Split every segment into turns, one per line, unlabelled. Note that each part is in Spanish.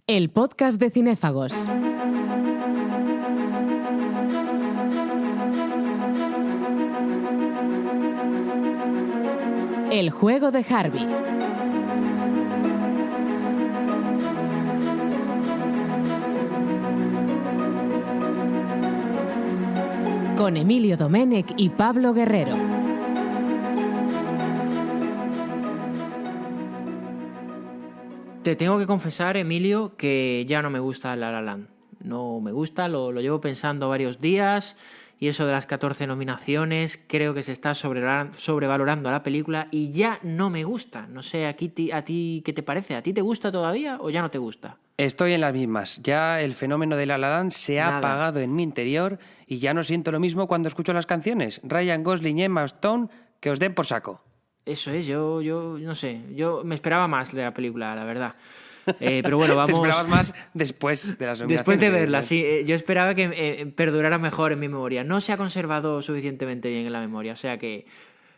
El podcast de Cinéfagos. El juego de Harvey. Con Emilio Domènech y Pablo Guerrero.
Te tengo que confesar, Emilio, que ya no me gusta La La Land. No me gusta, lo llevo pensando varios días, y eso de las 14 nominaciones, creo que se está sobrevalorando a la película y ya no me gusta. No sé, ¿a ti qué te parece? ¿A ti te gusta todavía o ya no te gusta?
Estoy en las mismas. Ya el fenómeno de La La Land se ha apagado en mi interior y ya no siento lo mismo cuando escucho las canciones. Ryan Gosling y Emma Stone, que os den por saco.
Eso es, yo no sé, yo me esperaba más de la película, la verdad. Pero bueno, vamos...
Te esperabas más después de las nominaciones.
Después de verla, sí. Yo esperaba que perdurara mejor en mi memoria. No se ha conservado suficientemente bien en la memoria, o sea que...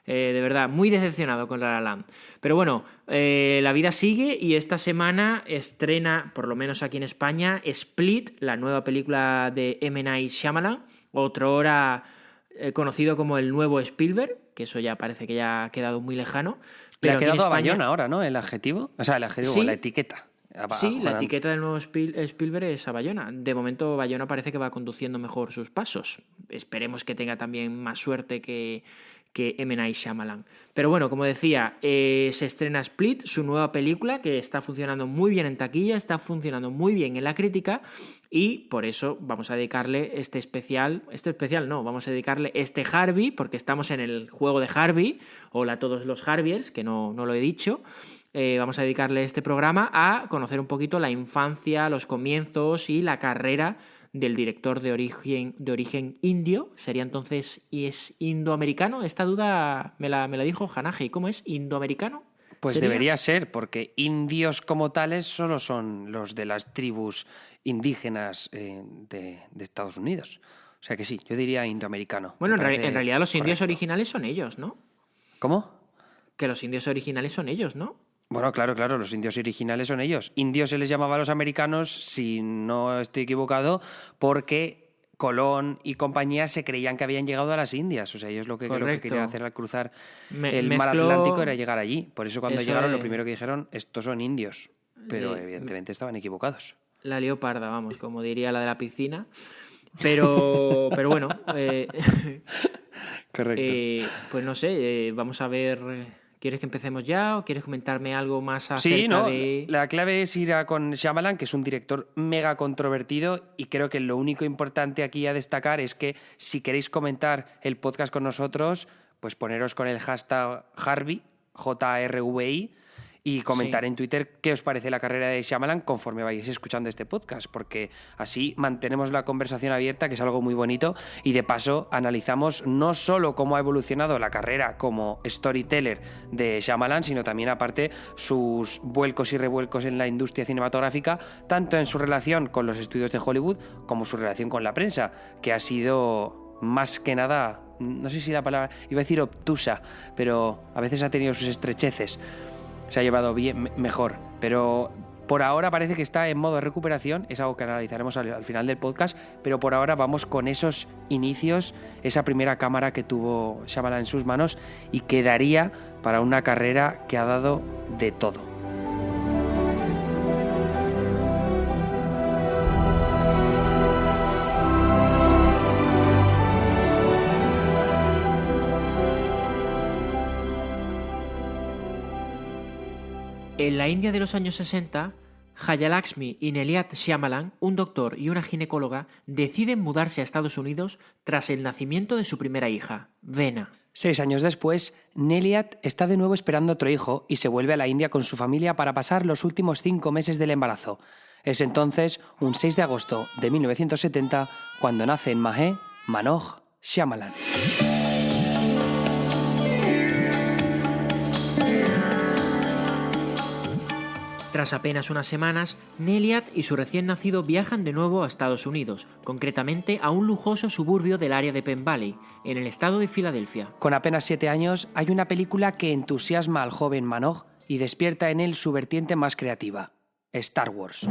de verdad, muy decepcionado con La La Land. Pero bueno, la vida sigue y esta semana estrena, por lo menos aquí en España, Split, la nueva película de M. Night Shyamalan, otrora conocido como el nuevo Spielberg, que eso ya parece que ya ha quedado muy lejano.
Pero le ha quedado a Bayona ahora, ¿no? El adjetivo. O sea, el adjetivo,
sí,
la etiqueta.
Sí, la etiqueta del nuevo Spielberg es a Bayona. De momento, Bayona parece que va conduciendo mejor sus pasos. Esperemos que tenga también más suerte que M. Night Shyamalan. Pero bueno, como decía, se estrena Split, su nueva película, que está funcionando muy bien en taquilla, está funcionando muy bien en la crítica, y por eso vamos a dedicarle vamos a dedicarle este Harvey, porque estamos en el juego de Harvey. Hola a todos los Harviers, que no lo he dicho. Vamos a dedicarle este programa a conocer un poquito la infancia, los comienzos y la carrera del director de origen indio. Sería entonces, ¿y es indoamericano? Esta duda me la dijo Hanaje. ¿Cómo es? ¿Indoamericano?
Pues ¿sería? Debería ser, porque indios como tales solo son los de las tribus indígenas de Estados Unidos. O sea que sí, yo diría indoamericano.
Bueno, en realidad los indios originales son ellos, ¿no?
¿Cómo?
Que los indios originales son ellos, ¿no?
Bueno, claro, los indios originales son ellos. Indios se les llamaba a los americanos, si no estoy equivocado, porque Colón y compañía se creían que habían llegado a las Indias. O sea, ellos lo que querían hacer al cruzar el mar Atlántico era llegar allí. Por eso cuando llegaron lo primero que dijeron, estos son indios. Pero evidentemente estaban equivocados.
La leoparda, vamos, como diría la de la piscina. Pero bueno.
Correcto.
Pues no sé, vamos a ver... ¿Quieres que empecemos ya o quieres comentarme algo más acerca de...?
La clave es ir con Shyamalan, que es un director mega controvertido, y creo que lo único importante aquí a destacar es que si queréis comentar el podcast con nosotros, pues poneros con el hashtag Harvey, JRVI, y comentar en Twitter qué os parece la carrera de Shyamalan conforme vayáis escuchando este podcast, porque así mantenemos la conversación abierta, que es algo muy bonito, y de paso analizamos no solo cómo ha evolucionado la carrera como storyteller de Shyamalan, sino también aparte sus vuelcos y revuelcos en la industria cinematográfica, tanto en su relación con los estudios de Hollywood como su relación con la prensa, que ha sido más que nada, no sé si la palabra, iba a decir obtusa, pero a veces ha tenido sus estrecheces. Se ha llevado bien, mejor, pero por ahora parece que está en modo de recuperación. Es algo que analizaremos al final del podcast, pero por ahora vamos con esos inicios, esa primera cámara que tuvo Shyamalan en sus manos y que daría para una carrera que ha dado de todo.
En la India de los años 60, Jayalakshmi y Neliat Shyamalan, un doctor y una ginecóloga, deciden mudarse a Estados Unidos tras el nacimiento de su primera hija, Veena.
6 años después, Neliat está de nuevo esperando otro hijo y se vuelve a la India con su familia para pasar los últimos 5 meses del embarazo. Es entonces un 6 de agosto de 1970 cuando nace en Mahé Manoj Shyamalan.
Tras apenas unas semanas, Neliat y su recién nacido viajan de nuevo a Estados Unidos, concretamente a un lujoso suburbio del área de Penn Valley, en el estado de Filadelfia.
Con apenas 7 años, hay una película que entusiasma al joven Manoj y despierta en él su vertiente más creativa, Star Wars.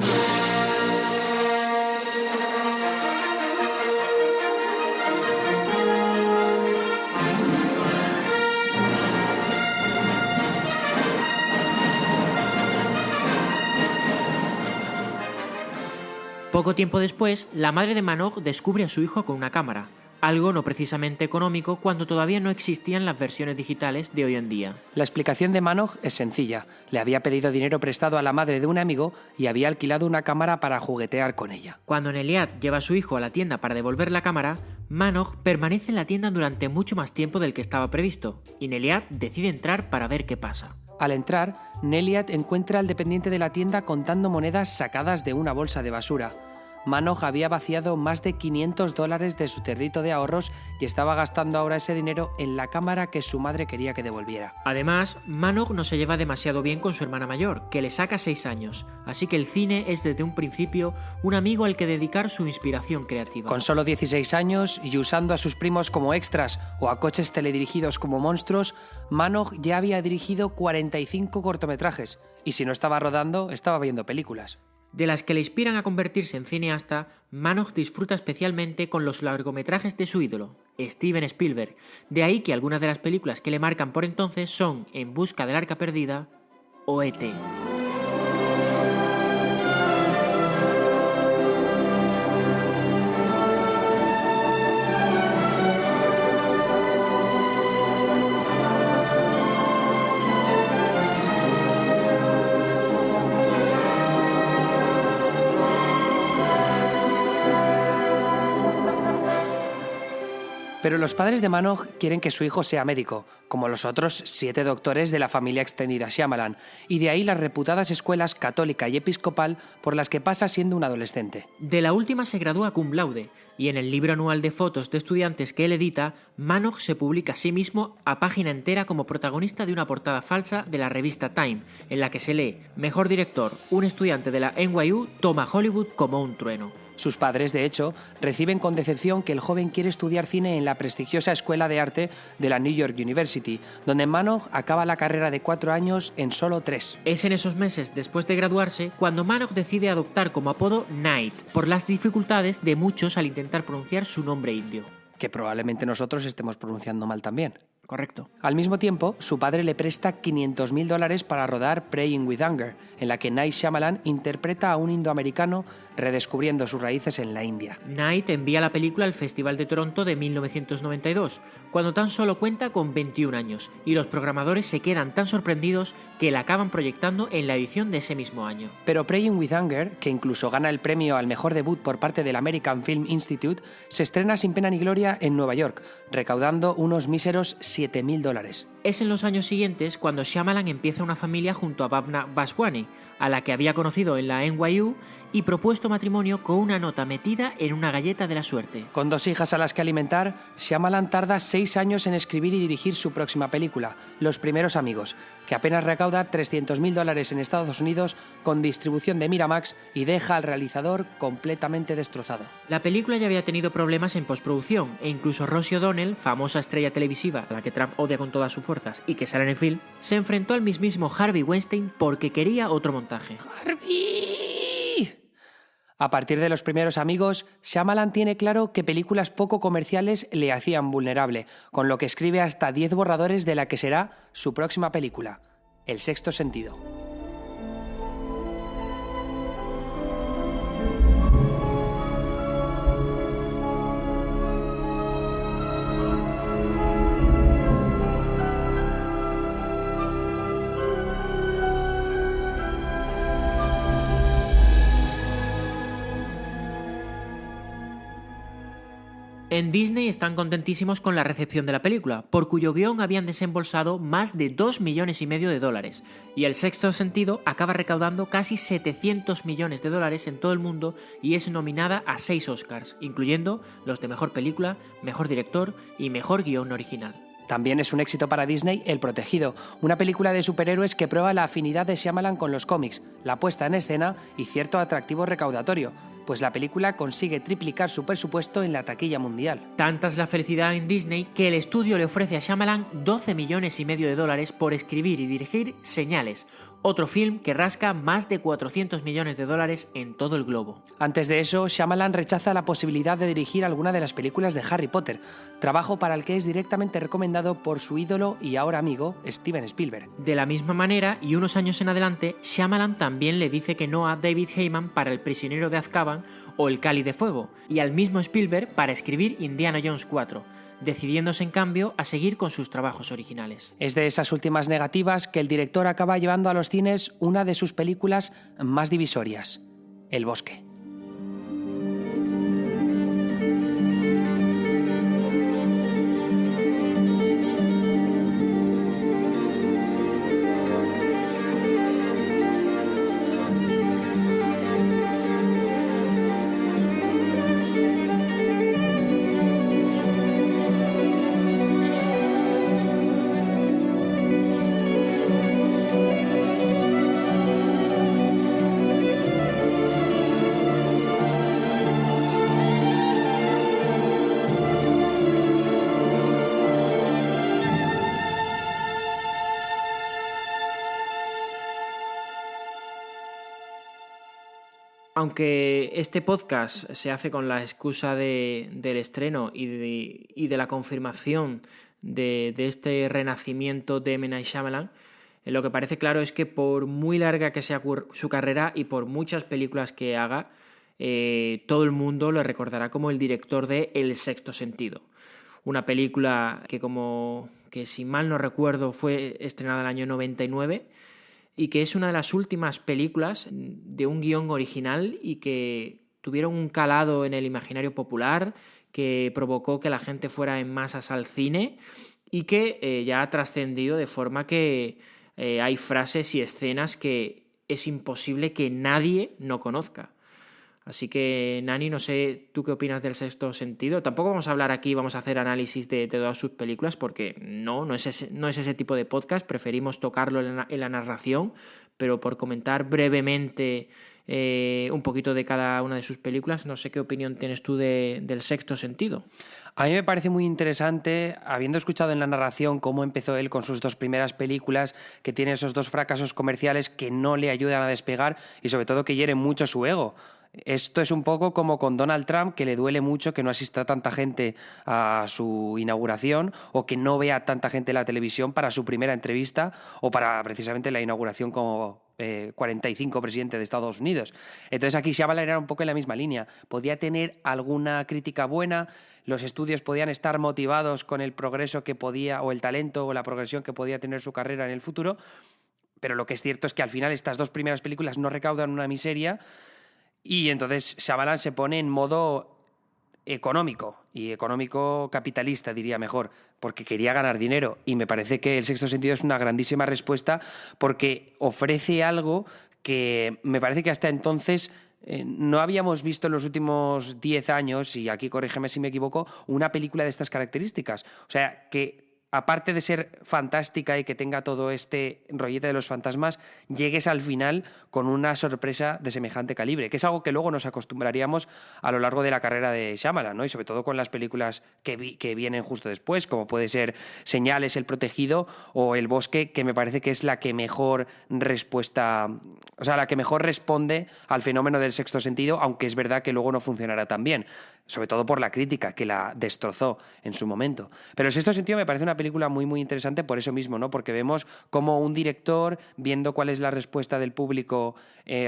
Poco tiempo después, la madre de Manoh descubre a su hijo con una cámara, algo no precisamente económico cuando todavía no existían las versiones digitales de hoy en día.
La explicación de Manoh es sencilla. Le había pedido dinero prestado a la madre de un amigo y había alquilado una cámara para juguetear con ella.
Cuando Neliat lleva a su hijo a la tienda para devolver la cámara, Manoh permanece en la tienda durante mucho más tiempo del que estaba previsto, y Neliat decide entrar para ver qué pasa.
Al entrar, Neliat encuentra al dependiente de la tienda contando monedas sacadas de una bolsa de basura. Manoh había vaciado más de $500 de su cerdito de ahorros y estaba gastando ahora ese dinero en la cámara que su madre quería que devolviera.
Además, Manoh no se lleva demasiado bien con su hermana mayor, que le saca 6 años, así que el cine es desde un principio un amigo al que dedicar su inspiración creativa.
Con solo 16 años y usando a sus primos como extras o a coches teledirigidos como monstruos, Manoh ya había dirigido 45 cortometrajes y si no estaba rodando, estaba viendo películas.
De las que le inspiran a convertirse en cineasta, Manoh disfruta especialmente con los largometrajes de su ídolo, Steven Spielberg. De ahí que algunas de las películas que le marcan por entonces son En busca del arca perdida o E.T.
Pero los padres de Manoh quieren que su hijo sea médico, como los otros 7 doctores de la familia extendida Shyamalan, y de ahí las reputadas escuelas católica y episcopal por las que pasa siendo un adolescente.
De la última se gradúa cum laude, y en el libro anual de fotos de estudiantes que él edita, Manoh se publica a sí mismo a página entera como protagonista de una portada falsa de la revista Time, en la que se lee: mejor director, un estudiante de la NYU toma Hollywood como un trueno.
Sus padres, de hecho, reciben con decepción que el joven quiere estudiar cine en la prestigiosa Escuela de Arte de la New York University, donde Manoh acaba la carrera de 4 años en solo 3.
Es en esos meses después de graduarse cuando Manoh decide adoptar como apodo Knight, por las dificultades de muchos al intentar pronunciar su nombre indio.
Que probablemente nosotros estemos pronunciando mal también.
Correcto.
Al mismo tiempo, su padre le presta $500,000 para rodar Praying with Anger, en la que Night Shyamalan interpreta a un indoamericano redescubriendo sus raíces en la India.
Knight envía la película al Festival de Toronto de 1992, cuando tan solo cuenta con 21 años, y los programadores se quedan tan sorprendidos que la acaban proyectando en la edición de ese mismo año.
Pero Praying with Anger, que incluso gana el premio al mejor debut por parte del American Film Institute, se estrena sin pena ni gloria en Nueva York, recaudando unos míseros $7,000.
Es en los años siguientes cuando Shyamalan empieza una familia junto a Bhavna Vaswani, a la que había conocido en la NYU, y propuesto matrimonio con una nota metida en una galleta de la suerte.
Con 2 hijas a las que alimentar, Shyamalan tarda 6 años en escribir y dirigir su próxima película, Los primeros amigos, que apenas recauda $300,000 en Estados Unidos con distribución de Miramax y deja al realizador completamente destrozado.
La película ya había tenido problemas en postproducción e incluso Rosie O'Donnell, famosa estrella televisiva a la que Trump odia con todas sus fuerzas y que sale en el film, se enfrentó al mismísimo Harvey Weinstein porque quería otro montaje.
¡Harvey! A partir de Los primeros amigos, Shyamalan tiene claro que películas poco comerciales le hacían vulnerable, con lo que escribe hasta 10 borradores de la que será su próxima película, El sexto sentido.
En Disney están contentísimos con la recepción de la película, por cuyo guión habían desembolsado más de $2,5 millones, y El sexto sentido acaba recaudando casi $700 millones en todo el mundo y es nominada a 6 Oscars, incluyendo los de Mejor Película, Mejor Director y Mejor Guión Original.
También es un éxito para Disney El Protegido, una película de superhéroes que prueba la afinidad de Shyamalan con los cómics, la puesta en escena y cierto atractivo recaudatorio. pues la película consigue triplicar su presupuesto en la taquilla mundial.
Tanta es la felicidad en Disney que el estudio le ofrece a Shyamalan 12,5 millones de dólares por escribir y dirigir Señales, otro film que rasca más de 400 millones de dólares en todo el globo.
Antes de eso, Shyamalan rechaza la posibilidad de dirigir alguna de las películas de Harry Potter, trabajo para el que es directamente recomendado por su ídolo y ahora amigo Steven Spielberg.
De la misma manera, y unos años en adelante, Shyamalan también le dice que no a David Heyman para El prisionero de Azkaban o El cáliz de fuego, y al mismo Spielberg para escribir Indiana Jones 4, decidiéndose en cambio a seguir con sus trabajos originales.
Es de esas últimas negativas que el director acaba llevando a los cines una de sus películas más divisorias, El bosque.
Aunque este podcast se hace con la excusa del estreno y de la confirmación de este renacimiento de M. Night Shyamalan, lo que parece claro es que por muy larga que sea su carrera y por muchas películas que haga, todo el mundo lo recordará como el director de El sexto sentido. Una película que si mal no recuerdo fue estrenada en el año 99 y que es una de las últimas películas de un guión original y que tuvieron un calado en el imaginario popular, que provocó que la gente fuera en masas al cine y que ya ha trascendido de forma que hay frases y escenas que es imposible que nadie no conozca. Así que, Nani, no sé tú qué opinas del sexto sentido. Tampoco vamos a hablar aquí, vamos a hacer análisis de todas sus películas porque no es ese tipo de podcast. Preferimos tocarlo en la narración, pero por comentar brevemente un poquito de cada una de sus películas, no sé qué opinión tienes tú del sexto sentido.
A mí me parece muy interesante, habiendo escuchado en la narración cómo empezó él con sus dos primeras películas, que tiene esos dos fracasos comerciales que no le ayudan a despegar y sobre todo que hieren mucho su ego. Esto es un poco como con Donald Trump, que le duele mucho que no asista tanta gente a su inauguración o que no vea tanta gente en la televisión para su primera entrevista o para precisamente la inauguración como 45 presidente de Estados Unidos. Entonces aquí Shyamalan era un poco en la misma línea. Podía tener alguna crítica buena, los estudios podían estar motivados con el progreso que podía, o el talento o la progresión que podía tener su carrera en el futuro, pero lo que es cierto es que al final estas dos primeras películas no recaudan una miseria. Y entonces Shyamalan se pone en modo económico, y económico capitalista diría mejor, porque quería ganar dinero. Y me parece que El sexto sentido es una grandísima respuesta porque ofrece algo que me parece que hasta entonces no habíamos visto en los últimos 10 años, y aquí corrígeme si me equivoco, una película de estas características. O sea, que aparte de ser fantástica y que tenga todo este rollete de los fantasmas, llegues al final con una sorpresa de semejante calibre, que es algo que luego nos acostumbraríamos a lo largo de la carrera de Shyamalan, ¿no? Y sobre todo con las películas que vienen justo después, como puede ser Señales, El protegido o El bosque, que me parece que es la que mejor respuesta, o sea, la que mejor responde al fenómeno del sexto sentido, aunque es verdad que luego no funcionará tan bien, sobre todo por la crítica que la destrozó en su momento. Pero El sexto sentido me parece una película muy, muy interesante por eso mismo, ¿no? Porque vemos cómo un director, viendo cuál es la respuesta del público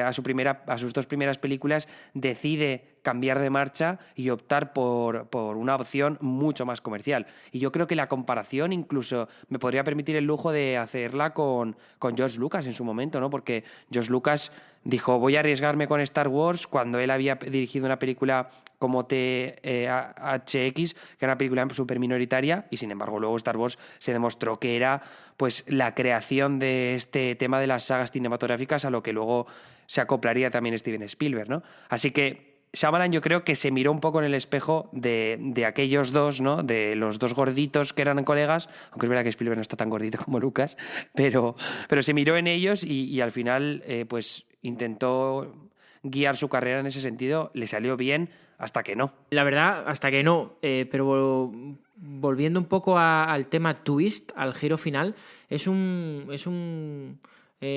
a sus dos primeras películas, decide cambiar de marcha y optar por una opción mucho más comercial. Y yo creo que la comparación incluso me podría permitir el lujo de hacerla con George Lucas en su momento, ¿no? Porque George Lucas dijo, voy a arriesgarme con Star Wars, cuando él había dirigido una película como THX, que era una película súper minoritaria, y sin embargo luego Star Wars se demostró que era pues la creación de este tema de las sagas cinematográficas a lo que luego se acoplaría también Steven Spielberg, ¿no? Así que Shyamalan yo creo que se miró un poco en el espejo de aquellos dos, ¿no? De los dos gorditos que eran colegas, aunque es verdad que Spielberg no está tan gordito como Lucas, pero se miró en ellos y al final pues intentó guiar su carrera en ese sentido. Le salió bien hasta que no.
La verdad, hasta que no. Pero volviendo un poco al tema twist, al giro final, es un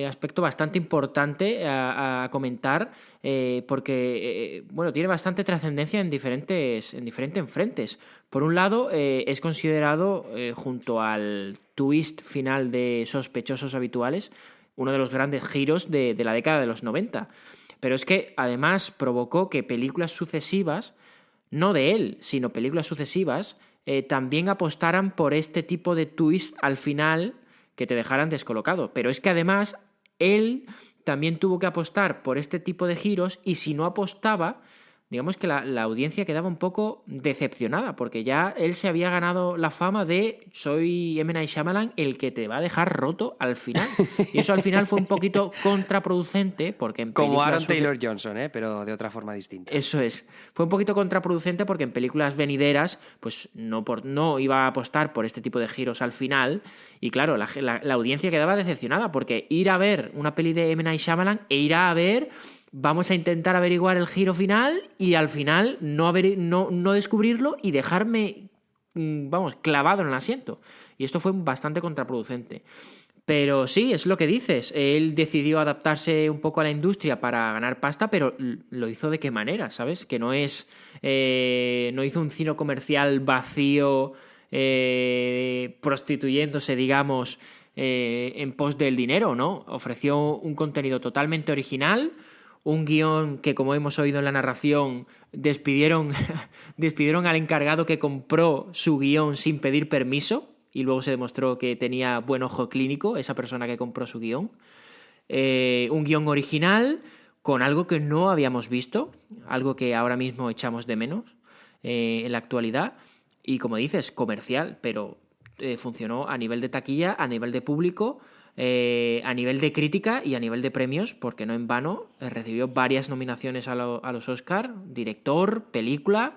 aspecto bastante importante a comentar, porque bueno, tiene bastante trascendencia en diferentes frentes. Por un lado, es considerado, junto al twist final de Sospechosos Habituales, uno de los grandes giros de la década de los 90. Pero es que además provocó que películas sucesivas, no de él, sino películas sucesivas, también apostaran por este tipo de twist al final que te dejaran descolocado. Pero es que además él también tuvo que apostar por este tipo de giros, y si no apostaba, digamos que la audiencia quedaba un poco decepcionada, porque ya él se había ganado la fama de soy M. Night Shyamalan, el que te va a dejar roto al final. Y eso al final fue un poquito contraproducente, porque en
Como
películas
Aaron Taylor-Johnson, pero de otra forma distinta.
Eso es. Fue un poquito contraproducente porque en películas venideras pues no iba a apostar por este tipo de giros al final, y claro, la audiencia quedaba decepcionada, porque ir a ver una peli de M. Night Shyamalan e ir a ver... Vamos a intentar averiguar el giro final y al final no descubrirlo y dejarme, clavado en el asiento. Y esto fue bastante contraproducente. Pero sí, es lo que dices. Él decidió adaptarse un poco a la industria para ganar pasta, pero lo hizo de qué manera, ¿sabes? Que no hizo un cine comercial vacío, prostituyéndose, digamos, en pos del dinero, ¿no? Ofreció un contenido totalmente original. Un guión que, como hemos oído en la narración, despidieron al encargado que compró su guión sin pedir permiso, y luego se demostró que tenía buen ojo clínico esa persona que compró su guión. Un guión original con algo que no habíamos visto, algo que ahora mismo echamos de menos en la actualidad, y como dices, comercial, pero funcionó a nivel de taquilla, a nivel de público, a nivel de crítica y a nivel de premios, porque no en vano recibió varias nominaciones a los Oscar, director, película.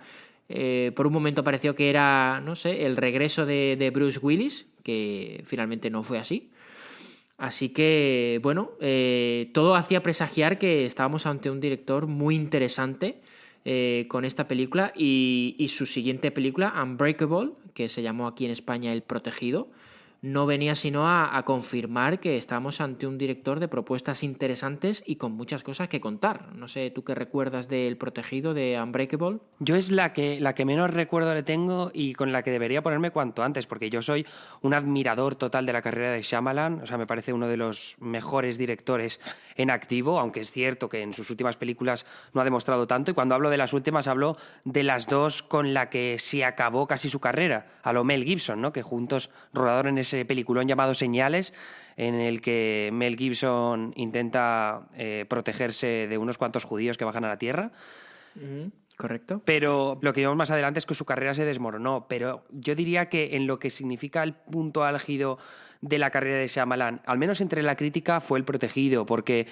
Por un momento pareció que era, no sé, el regreso de Bruce Willis, que finalmente no fue así. Así que, bueno, todo hacía presagiar que estábamos ante un director muy interesante con esta película y su siguiente película, Unbreakable, que se llamó aquí en España El Protegido, no venía sino a confirmar que estamos ante un director de propuestas interesantes y con muchas cosas que contar. No sé, ¿tú qué recuerdas de El Protegido, de Unbreakable?
Yo es la que menos recuerdo le tengo y con la que debería ponerme cuanto antes, porque yo soy un admirador total de la carrera de Shyamalan. O sea, me parece uno de los mejores directores en activo, aunque es cierto que en sus últimas películas no ha demostrado tanto, y cuando hablo de las últimas hablo de las dos con la que se acabó casi su carrera, a lo Mel Gibson, ¿no? Que juntos rodaron en ese peliculón llamado Señales, en el que Mel Gibson intenta protegerse de unos cuantos judíos que bajan a la tierra.
Correcto.
Pero lo que vemos más adelante es que su carrera se desmoronó. Pero yo diría que en lo que significa el punto álgido de la carrera de Shyamalan, al menos entre la crítica, fue El Protegido, porque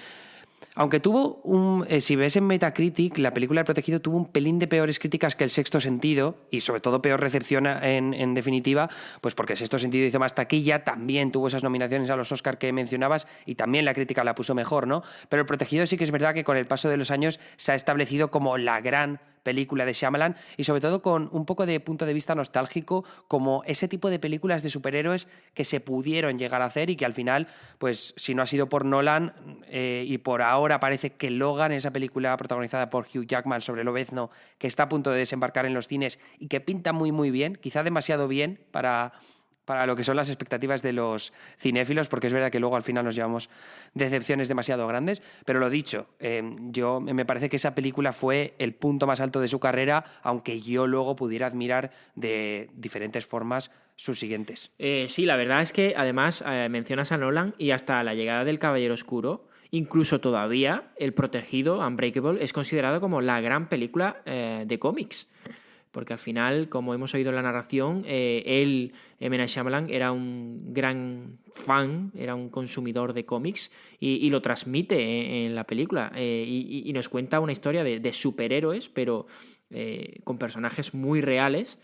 aunque tuvo si ves en Metacritic, la película El Protegido tuvo un pelín de peores críticas que El Sexto Sentido, y sobre todo peor recepción en definitiva, pues porque El Sexto Sentido hizo más taquilla, también tuvo esas nominaciones a los Oscar que mencionabas y también la crítica la puso mejor, ¿no? Pero El Protegido sí que es verdad que con el paso de los años se ha establecido como la gran película de Shyamalan, y sobre todo con un poco de punto de vista nostálgico, como ese tipo de películas de superhéroes que se pudieron llegar a hacer y que al final, pues si no ha sido por Nolan, y por ahora parece que Logan, esa película protagonizada por Hugh Jackman sobre Lobezno, que está a punto de desembarcar en los cines y que pinta muy muy bien, quizá demasiado bien para lo que son las expectativas de los cinéfilos, porque es verdad que luego al final nos llevamos decepciones demasiado grandes, pero lo dicho, yo me parece que esa película fue el punto más alto de su carrera, aunque yo luego pudiera admirar de diferentes formas sus siguientes.
Sí, la verdad es que además mencionas a Nolan, y hasta la llegada del Caballero Oscuro, incluso todavía El Protegido, Unbreakable, es considerado como la gran película de cómics. Porque al final, como hemos oído en la narración, M. Night Shyamalan era un gran fan, era un consumidor de cómics y lo transmite en la película. Y nos cuenta una historia de superhéroes, pero con personajes muy reales,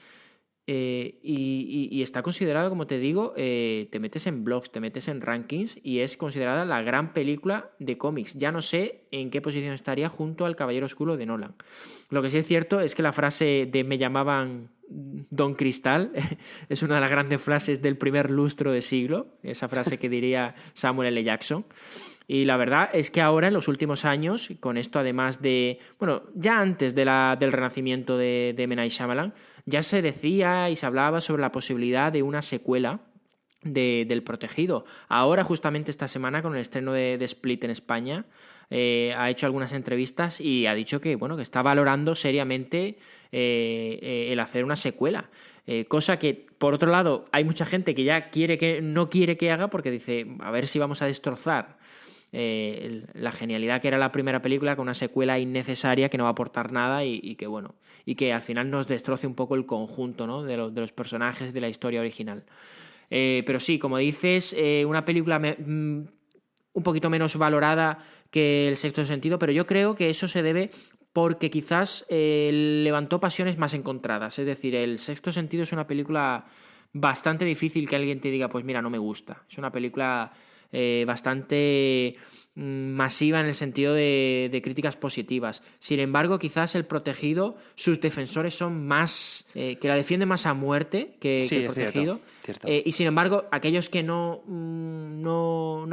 y está considerado, como te digo, te metes en blogs, te metes en rankings y es considerada la gran película de cómics. Ya no sé en qué posición estaría junto al Caballero Oscuro de Nolan. Lo que sí es cierto es que la frase de "me llamaban Don Cristal" es una de las grandes frases del primer lustro de siglo, esa frase que diría Samuel L. Jackson. Y la verdad es que ahora, en los últimos años, con esto además de... Bueno, ya antes del renacimiento de M. Night Shyamalan, ya se decía y se hablaba sobre la posibilidad de una secuela del Protegido. Ahora, justamente esta semana, con el estreno de Split en España, ha hecho algunas entrevistas y ha dicho que, bueno, que está valorando seriamente el hacer una secuela. Cosa que, por otro lado, hay mucha gente que ya no quiere que haga porque dice, a ver si vamos a destrozar la genialidad que era la primera película con una secuela innecesaria que no va a aportar nada y que, bueno, y que al final nos destroce un poco el conjunto, ¿no?, de los personajes de la historia original. Pero sí, como dices, una película un poquito menos valorada que El Sexto Sentido, pero yo creo que eso se debe porque quizás levantó pasiones más encontradas. Es decir, El Sexto Sentido es una película bastante difícil que alguien te diga, pues mira, no me gusta. Es una película bastante masiva en el sentido de críticas positivas. Sin embargo, quizás El Protegido, sus defensores son más... que la defienden más a muerte que El Protegido.
Cierto.
Y sin embargo, aquellos que no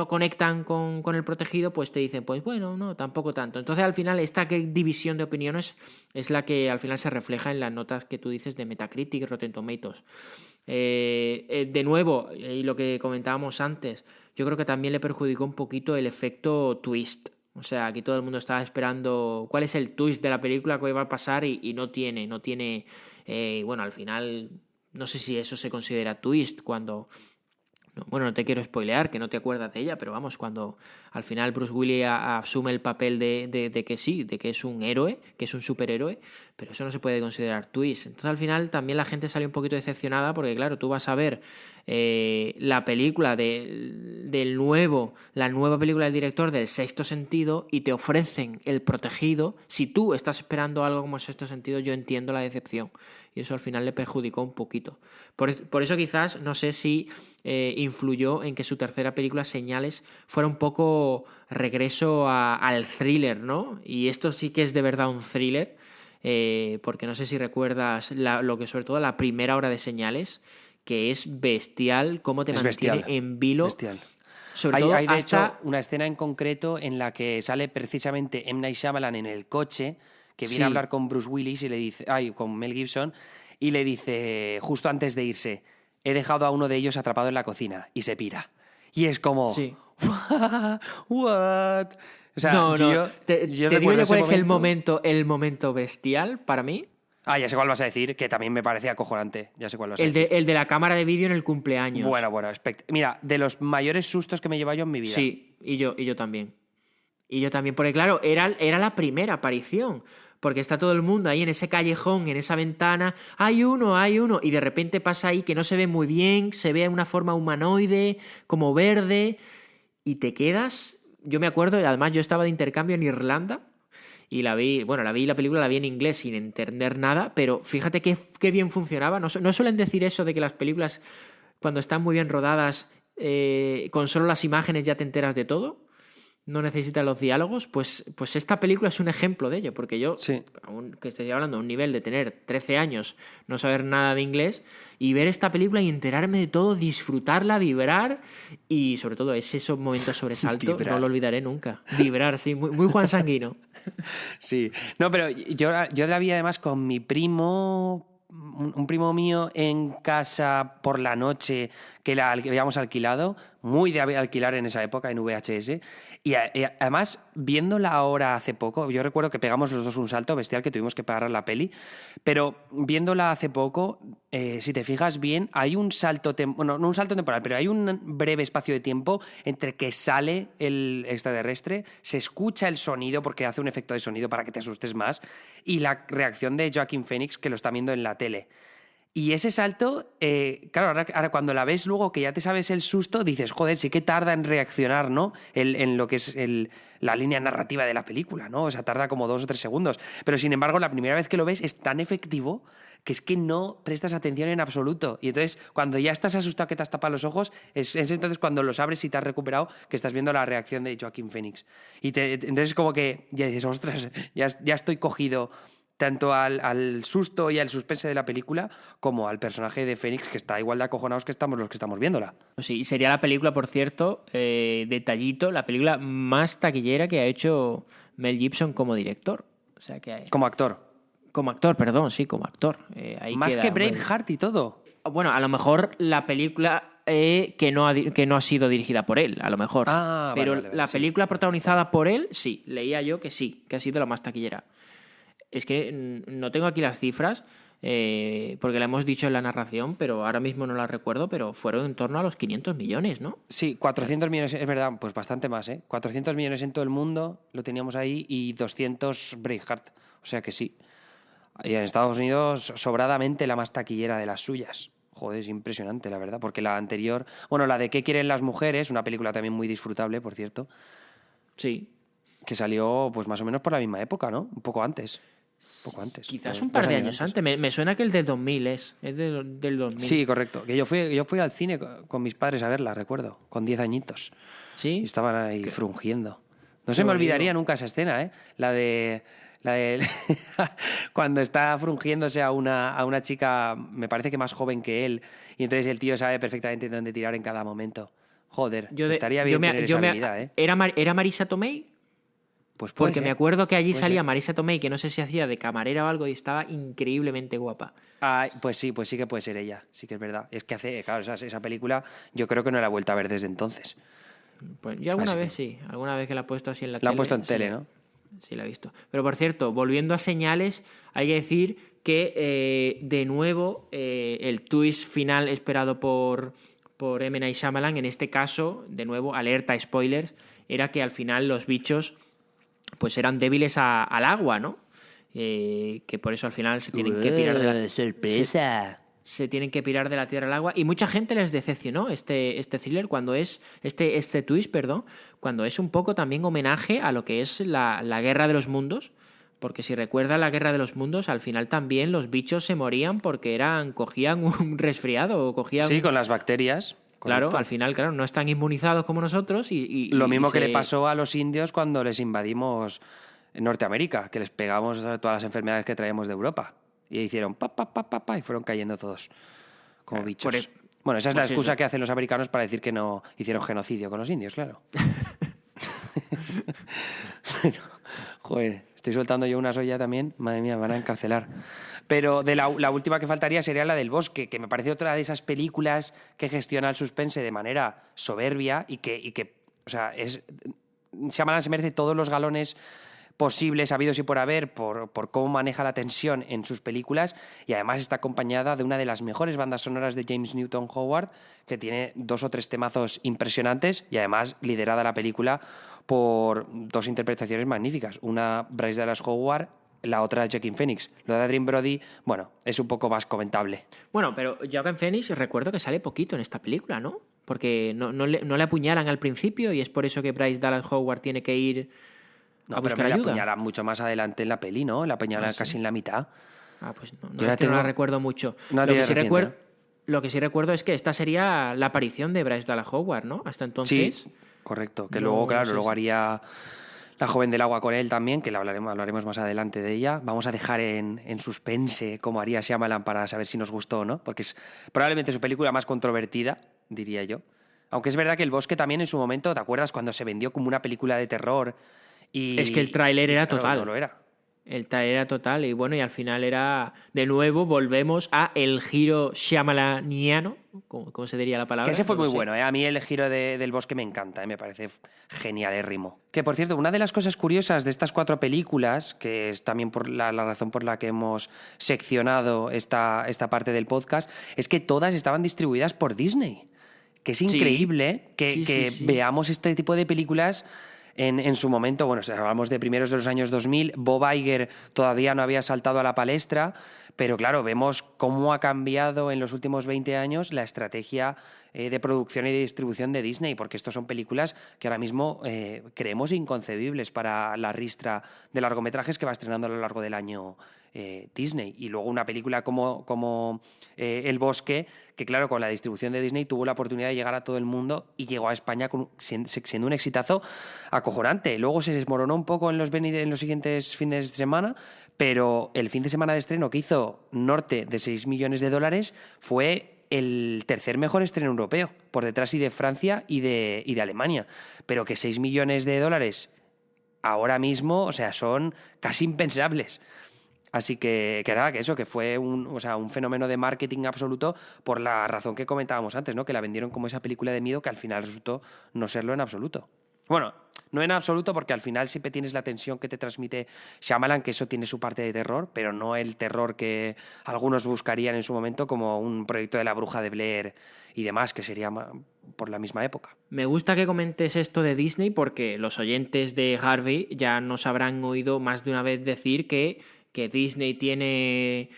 conectan con El Protegido, pues te dicen, pues bueno, no, tampoco tanto. Entonces, al final, esta división de opiniones es la que al final se refleja en las notas que tú dices de Metacritic y Rotten Tomatoes. De nuevo, y lo que comentábamos antes, yo creo que también le perjudicó un poquito el efecto twist. O sea, aquí todo el mundo estaba esperando cuál es el twist de la película, qué va a pasar y no tiene. Bueno, al final, no sé si eso se considera twist cuando... Bueno, no te quiero spoilear, que no te acuerdas de ella, pero vamos, cuando al final Bruce Willis asume el papel de que sí, de que es un héroe, que es un superhéroe, pero eso no se puede considerar twist. Entonces al final también la gente salió un poquito decepcionada porque claro, tú vas a ver la película la nueva película del director del Sexto Sentido y te ofrecen El Protegido. Si tú estás esperando algo como El Sexto Sentido, yo entiendo la decepción y eso al final le perjudicó un poquito. Por eso quizás, no sé si influyó en que su tercera película, Señales, fuera un poco regreso al thriller, ¿no? Y esto sí que es de verdad un thriller, porque no sé si recuerdas lo que sobre todo la primera hora de Señales, que es bestial, cómo te mantiene en vilo.
Bestial.
Sobre todo
hay de
hasta...
hecho una escena en concreto en la que sale precisamente M. Night Shyamalan en el coche, que viene a hablar con Bruce Willis y le dice, con Mel Gibson, y le dice, justo antes de irse, he dejado a uno de ellos atrapado en la cocina, y se pira. Y es como...
Sí.
¿What? O sea,
No, te digo yo cuál es el momento bestial para mí.
Ya sé cuál vas a decir, que también me parece acojonante. Ya sé cuál vas a decir.
El de la cámara de vídeo en el cumpleaños.
Bueno, mira, de los mayores sustos que me he llevado yo en mi vida.
Sí, y yo también. Y yo también, porque claro, era la primera aparición. Porque está todo el mundo ahí en ese callejón, en esa ventana, hay uno, y de repente pasa ahí que no se ve muy bien, se ve de una forma humanoide, como verde, y te quedas... Yo me acuerdo, además yo estaba de intercambio en Irlanda, y la película la vi en inglés sin entender nada, pero fíjate qué bien funcionaba. No suelen decir eso de que las películas, cuando están muy bien rodadas, con solo las imágenes ya te enteras de todo. No necesitan los diálogos, pues esta película es un ejemplo de ello, porque yo, que estoy hablando a un nivel de tener 13 años, no saber nada de inglés, y ver esta película y enterarme de todo, disfrutarla, vibrar, y sobre todo ese momento sobresalto, no lo olvidaré nunca. Vibrar, sí, muy, muy Juan Sanguino.
Sí, no, pero yo la vi además con mi primo... Un primo mío en casa por la noche que habíamos alquilado, muy de alquilar en esa época en VHS, y además viéndola ahora hace poco, yo recuerdo que pegamos los dos un salto bestial que tuvimos que parar la peli, pero viéndola hace poco, si te fijas bien, hay un salto, no un salto temporal, pero hay un breve espacio de tiempo entre que sale el extraterrestre, se escucha el sonido porque hace un efecto de sonido para que te asustes más, y la reacción de Joaquin Phoenix que lo está viendo en la tele. Y ese salto, claro, ahora cuando la ves luego que ya te sabes el susto, dices, joder, sí que tarda en reaccionar, ¿no? En lo que es la línea narrativa de la película, ¿no? O sea, tarda como 2 o 3 segundos. Pero sin embargo, la primera vez que lo ves es tan efectivo que es que no prestas atención en absoluto. Y entonces, cuando ya estás asustado que te has tapado los ojos, es entonces cuando los abres y te has recuperado que estás viendo la reacción de Joaquin Phoenix. Y entonces como que ya dices, ostras, ya estoy cogido tanto al susto y al suspense de la película como al personaje de Phoenix, que está igual de acojonados que estamos los que estamos viéndola.
Sí, sería la película, por cierto, detallito, la película más taquillera que ha hecho Mel Gibson como director. O sea que
Como actor.
Como actor, perdón, sí, como actor. Ahí
Más
queda,
que Braveheart y todo.
Bueno, a lo mejor la película que no ha sido dirigida por él, a lo mejor. Pero
vale,
la
sí.
película protagonizada por él, sí, leía yo que sí, que ha sido la más taquillera. Es que no tengo aquí las cifras, porque la hemos dicho en la narración, pero ahora mismo no las recuerdo, pero fueron en torno a los 500 millones, ¿no?
Sí, 400 millones, es verdad, pues bastante más, ¿eh? 400 millones en todo el mundo, lo teníamos ahí, y 200 Braveheart, o sea que sí. Y en Estados Unidos, sobradamente la más taquillera de las suyas. Joder, es impresionante, la verdad, porque la anterior... Bueno, la de ¿Qué quieren las mujeres? Una película también muy disfrutable, por cierto,
Sí.
que salió pues más o menos por la misma época, ¿no? Un poco antes.
Quizás un par de años antes. Me suena que el del 2000 es del 2000.
Sí, correcto. Que yo fui al cine con mis padres a verla, recuerdo, con 10 añitos.
Sí.
Y estaban ahí frungiendo. No
Qué
se me
bonito.
olvidaría nunca esa escena, ¿eh? La de cuando está frungiéndose a una chica, me parece que más joven que él, y entonces el tío sabe perfectamente dónde tirar en cada momento. Joder, estaría bien tener esa habilidad, ¿eh?
¿Era Marisa Tomei?
Pues puede
Porque
ser.
me acuerdo que allí
Puede
salía
ser.
Marisa Tomei, que no sé si hacía de camarera o algo, y estaba increíblemente guapa.
Pues sí que puede ser ella, sí que es verdad. Es que claro, esa película yo creo que no la he vuelto a ver desde entonces.
Pues yo alguna
Así
vez sí, alguna vez que la he puesto así en la tele.
La han puesto en
sí,
tele, ¿no?
Sí, la he visto. Pero por cierto, volviendo a señales, hay que decir que de nuevo el twist final esperado por M. Night Shyamalan, en este caso, de nuevo, alerta, spoilers, era que al final los bichos pues eran débiles al agua, ¿no? Que por eso al final se tienen que pirar de la...
¡Sorpresa!
Se tienen que pirar de la tierra al agua, y mucha gente les decepcionó este thriller cuando es este twist, perdón, cuando es un poco también homenaje a lo que es la Guerra de los Mundos, porque si recuerda la Guerra de los Mundos, al final también los bichos se morían porque cogían un resfriado o cogían...
Sí, con las bacterias.
Claro,
correcto.
al final, claro, no están inmunizados como nosotros
Lo mismo que
se...
le pasó a los indios cuando les invadimos en Norteamérica, que les pegamos todas las enfermedades que traíamos de Europa. Y hicieron y fueron cayendo todos como bichos. Bueno, esa es la
pues
excusa
eso.
que hacen los americanos para decir que no hicieron genocidio con los indios, claro. Bueno, joder, estoy soltando yo una soya también. Madre mía, me van a encarcelar. Pero de la última que faltaría sería la del Bosque, que me parece otra de esas películas que gestiona el suspense de manera soberbia y que o sea, Shyamalan se merece todos los galones posibles, habidos y por haber, por cómo maneja la tensión en sus películas, y además está acompañada de una de las mejores bandas sonoras de James Newton Howard, que tiene 2 o 3 temazos impresionantes, y además liderada la película por 2 interpretaciones magníficas, una Bryce Dallas Howard, la otra Joaquin Phoenix. Lo de Adrien Brody, bueno, es un poco más comentable.
Bueno, pero Joaquin Phoenix recuerdo que sale poquito en esta película, ¿no? Porque no le apuñalan al principio, y es por eso que Bryce Dallas Howard tiene que ir a buscar
pero me la
ayuda.
apuñala mucho más adelante en la peli, ¿no? La apuñala
¿sí?
casi en la mitad.
Pues no,
Yo la
es que no la
tengo-
recuerdo mucho.
No la
Lo que,
tiene
sí
reciente, ¿no?
lo que sí recuerdo es que esta sería la aparición de Bryce Dallas Howard, ¿no? Hasta entonces...
Sí, correcto. Que
no-
luego, claro,
no sé
luego
si-
haría La joven del agua con él también, que hablaremos más adelante de ella. Vamos a dejar en suspense cómo haría Shyamalan para saber si nos gustó o no, porque es probablemente su película más controvertida, diría yo. Aunque es verdad que El Bosque también en su momento, ¿te acuerdas cuando se vendió como una película de terror?
Es que el tráiler era
claro,
total.
No lo era.
El tráiler era total, y bueno, y al final era... De nuevo, volvemos a el giro shyamalaniano, ¿cómo se diría la palabra?
Que ese fue
No lo
muy
sé.
bueno, ¿eh? A mí el giro del Bosque me encanta, ¿eh? Me parece genialérrimo. Que, por cierto, una de las cosas curiosas de estas 4 películas, que es también por la razón por la que hemos seccionado esta parte del podcast, es que todas estaban distribuidas por Disney. Que es increíble que
Sí.
veamos este tipo de películas en su momento. Bueno, si hablamos de primeros de los años 2000, Bob Iger todavía no había saltado a la palestra, pero claro, vemos cómo ha cambiado en los últimos 20 años la estrategia de producción y de distribución de Disney, porque estos son películas que ahora mismo creemos inconcebibles para la ristra de largometrajes que va estrenando a lo largo del año Disney. Y luego una película como El Bosque, que claro, con la distribución de Disney tuvo la oportunidad de llegar a todo el mundo y llegó a España siendo un exitazo acojonante. Luego se desmoronó un poco en los siguientes fines de semana, pero el fin de semana de estreno que hizo Norte de 6 millones de dólares fue el tercer mejor estreno europeo, por detrás y de Francia y de Alemania. Pero que 6 millones de dólares ahora mismo, o sea, son casi impensables. Así que nada, que eso, que fue un fenómeno de marketing absoluto por la razón que comentábamos antes, ¿no? Que la vendieron como esa película de miedo que al final resultó no serlo en absoluto. Bueno, no en absoluto, porque al final siempre tienes la tensión que te transmite Shyamalan, que eso tiene su parte de terror, pero no el terror que algunos buscarían en su momento como un proyecto de La Bruja de Blair y demás, que sería por la misma época.
Me gusta que comentes esto de Disney porque los oyentes de Harvey ya nos habrán oído más de una vez decir que Disney tiene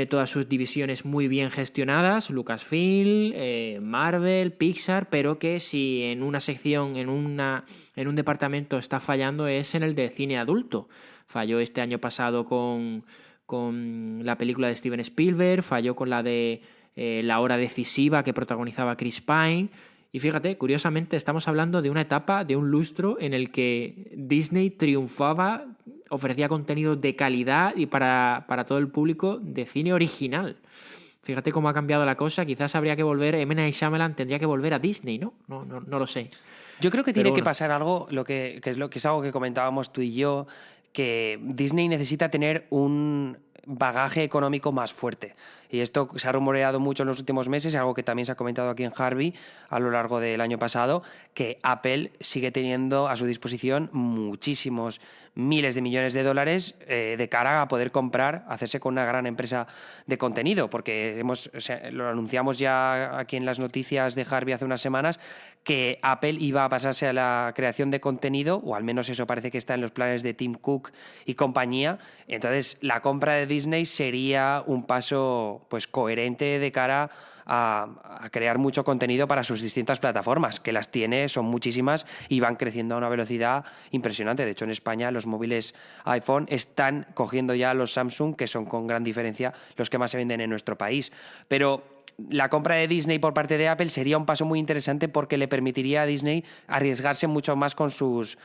todas sus divisiones muy bien gestionadas, Lucasfilm, Marvel, Pixar, pero que si en una sección, en un departamento está fallando es en el de cine adulto. Falló este año pasado con la película de Steven Spielberg, falló con la de La Hora Decisiva que protagonizaba Chris Pine. Y fíjate, curiosamente estamos hablando de una etapa, de un lustro en el que Disney triunfaba, ofrecía contenido de calidad y para todo el público de cine original. Fíjate cómo ha cambiado la cosa. Quizás habría que volver, M. Night Shyamalan tendría que volver a Disney, ¿no? No lo sé.
Yo creo que tiene que pasar algo, que es algo que comentábamos tú y yo, que Disney necesita tener un bagaje económico más fuerte. Y esto se ha rumoreado mucho en los últimos meses, algo que también se ha comentado aquí en Harvey a lo largo del año pasado, que Apple sigue teniendo a su disposición muchísimos miles de millones de dólares de cara a poder hacerse con una gran empresa de contenido, porque lo anunciamos ya aquí en las noticias de Harvey hace unas semanas, que Apple iba a pasarse a la creación de contenido, o al menos eso parece que está en los planes de Tim Cook y compañía. Entonces, la compra de Disney sería un paso pues coherente de cara a crear mucho contenido para sus distintas plataformas, que las tiene, son muchísimas y van creciendo a una velocidad impresionante. De hecho, en España los móviles iPhone están cogiendo ya los Samsung, que son con gran diferencia los que más se venden en nuestro país. Pero la compra de Disney por parte de Apple sería un paso muy interesante porque le permitiría a Disney arriesgarse mucho más con sus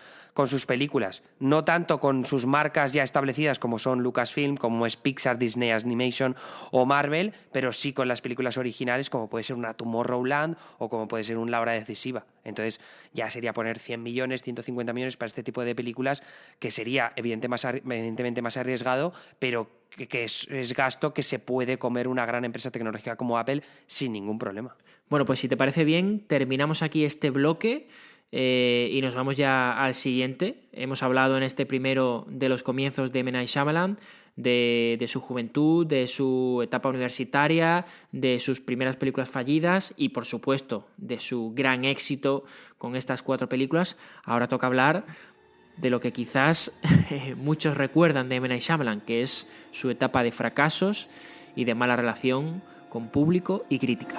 películas, no tanto con sus marcas ya establecidas como son Lucasfilm, como es Pixar, Disney Animation o Marvel, pero sí con las películas originales como puede ser una Tomorrowland o como puede ser un La Hora Decisiva. Entonces ya sería poner 100 millones, 150 millones para este tipo de películas, que sería evidentemente más arriesgado, pero que es gasto que se puede comer una gran empresa tecnológica como Apple sin ningún problema.
Bueno, pues si te parece bien, terminamos aquí este bloque y nos vamos ya al siguiente. Hemos hablado en este primero de los comienzos de M. Night Shyamalan, de su juventud, de su etapa universitaria, de sus primeras películas fallidas y, por supuesto, de su gran éxito con estas 4 películas. Ahora toca hablar de lo que quizás muchos recuerdan de M. Night Shyamalan, que es su etapa de fracasos y de mala relación con público y crítica.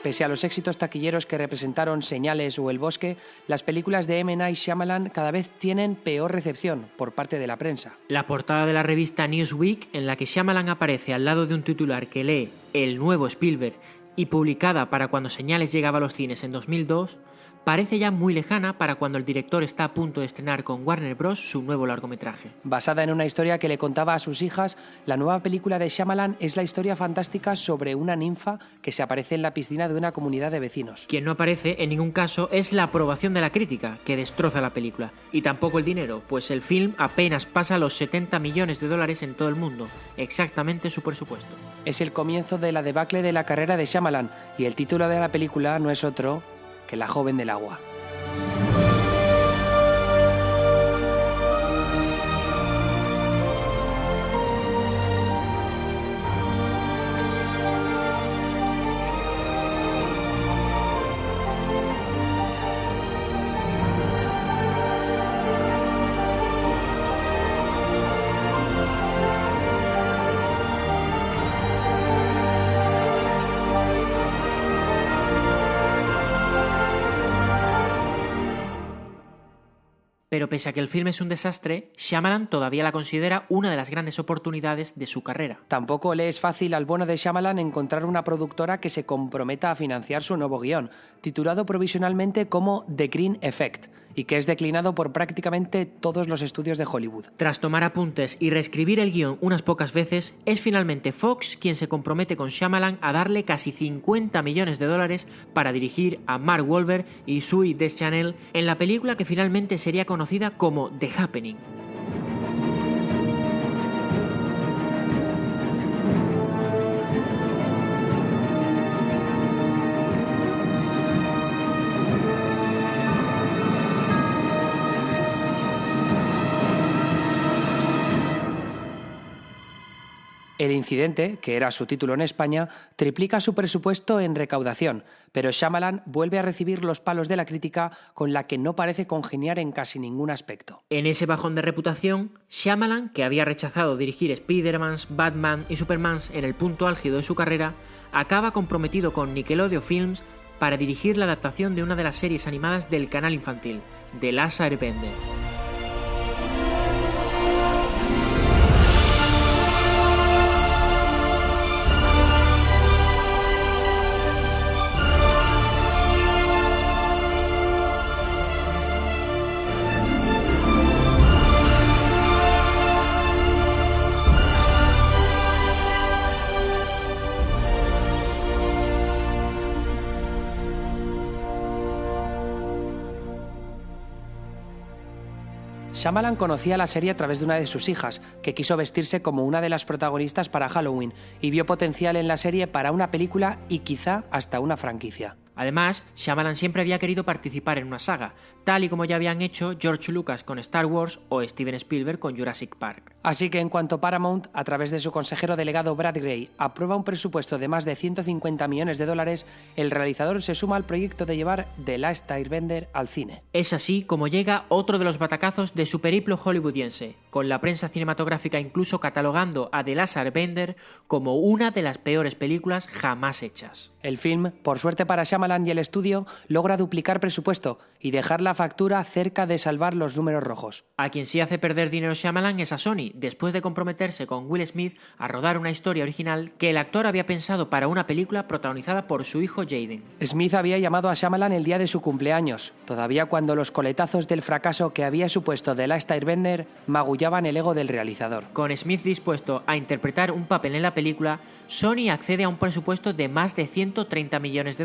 Pese a los éxitos taquilleros que representaron Señales o El Bosque, las películas de M. Night Shyamalan cada vez tienen peor recepción por parte de la prensa.
La portada de la revista Newsweek, en la que Shyamalan aparece al lado de un titular que lee El nuevo Spielberg y publicada para cuando Señales llegaba a los cines en 2002, parece ya muy lejana para cuando el director está a punto de estrenar con Warner Bros. Su nuevo largometraje.
Basada en una historia que le contaba a sus hijas, la nueva película de Shyamalan es la historia fantástica sobre una ninfa que se aparece en la piscina de una comunidad de vecinos.
Quien no aparece en ningún caso es la aprobación de la crítica, que destroza la película, y tampoco el dinero, pues el film apenas pasa los 70 millones de dólares en todo el mundo, exactamente su presupuesto.
Es el comienzo de la debacle de la carrera de Shyamalan, y el título de la película no es otro que La joven del agua.
Pero pese a que el film es un desastre, Shyamalan todavía la considera una de las grandes oportunidades de su carrera.
Tampoco le es fácil al bueno de Shyamalan encontrar una productora que se comprometa a financiar su nuevo guión, titulado provisionalmente como The Green Effect, y que es declinado por prácticamente todos los estudios de Hollywood.
Tras tomar apuntes y reescribir el guión unas pocas veces, es finalmente Fox quien se compromete con Shyamalan a darle casi $50 millones para dirigir a Mark Wahlberg y Zooey Deschanel en la película que finalmente sería conocida como The Happening.
El incidente, que era su título en España, triplica su presupuesto en recaudación, pero Shyamalan vuelve a recibir los palos de la crítica con la que no parece congeniar en casi ningún aspecto.
En ese bajón de reputación, Shyamalan, que había rechazado dirigir Spider-Man, Batman y Superman en el punto álgido de su carrera, acaba comprometido con Nickelodeon Films para dirigir la adaptación de una de las series animadas del canal infantil, The Last Airbender.
Shyamalan conocía la serie a través de una de sus hijas, que quiso vestirse como una de las protagonistas para Halloween y vio potencial en la serie para una película y quizá hasta una franquicia.
Además, Shyamalan siempre había querido participar en una saga, tal y como ya habían hecho George Lucas con Star Wars o Steven Spielberg con Jurassic Park.
Así que en cuanto Paramount, a través de su consejero delegado Brad Grey, aprueba un presupuesto de más de $150 millones, el realizador se suma al proyecto de llevar The Last Airbender al cine.
Es así como llega otro de los batacazos de su periplo hollywoodiense, con la prensa cinematográfica incluso catalogando a The Last Airbender como una de las peores películas jamás hechas.
El film, por suerte para Shyamalan y el estudio, logra duplicar presupuesto y dejar la factura cerca de salvar los números rojos.
A quien sí hace perder dinero Shyamalan es a Sony, después de comprometerse con Will Smith a rodar una historia original que el actor había pensado para una película protagonizada por su hijo Jaden.
Smith había llamado a Shyamalan el día de su cumpleaños, todavía cuando los coletazos del fracaso que había supuesto The Last Airbender magullaban el ego del realizador.
Con Smith dispuesto a interpretar un papel en la película, Sony accede a un presupuesto de más de $130 millones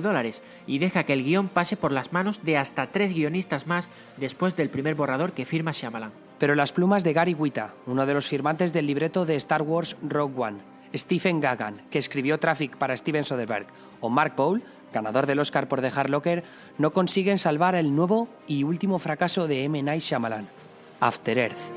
y deja que el guión pase por las manos de hasta 3 guionistas más después del primer borrador que firma Shyamalan.
Pero las plumas de Gary Whitta, uno de los firmantes del libreto de Star Wars Rogue One, Stephen Gaghan, que escribió Traffic para Steven Soderbergh, o Mark Paul, ganador del Oscar por The Hurt Locker, no consiguen salvar el nuevo y último fracaso de M. Night Shyamalan, After Earth.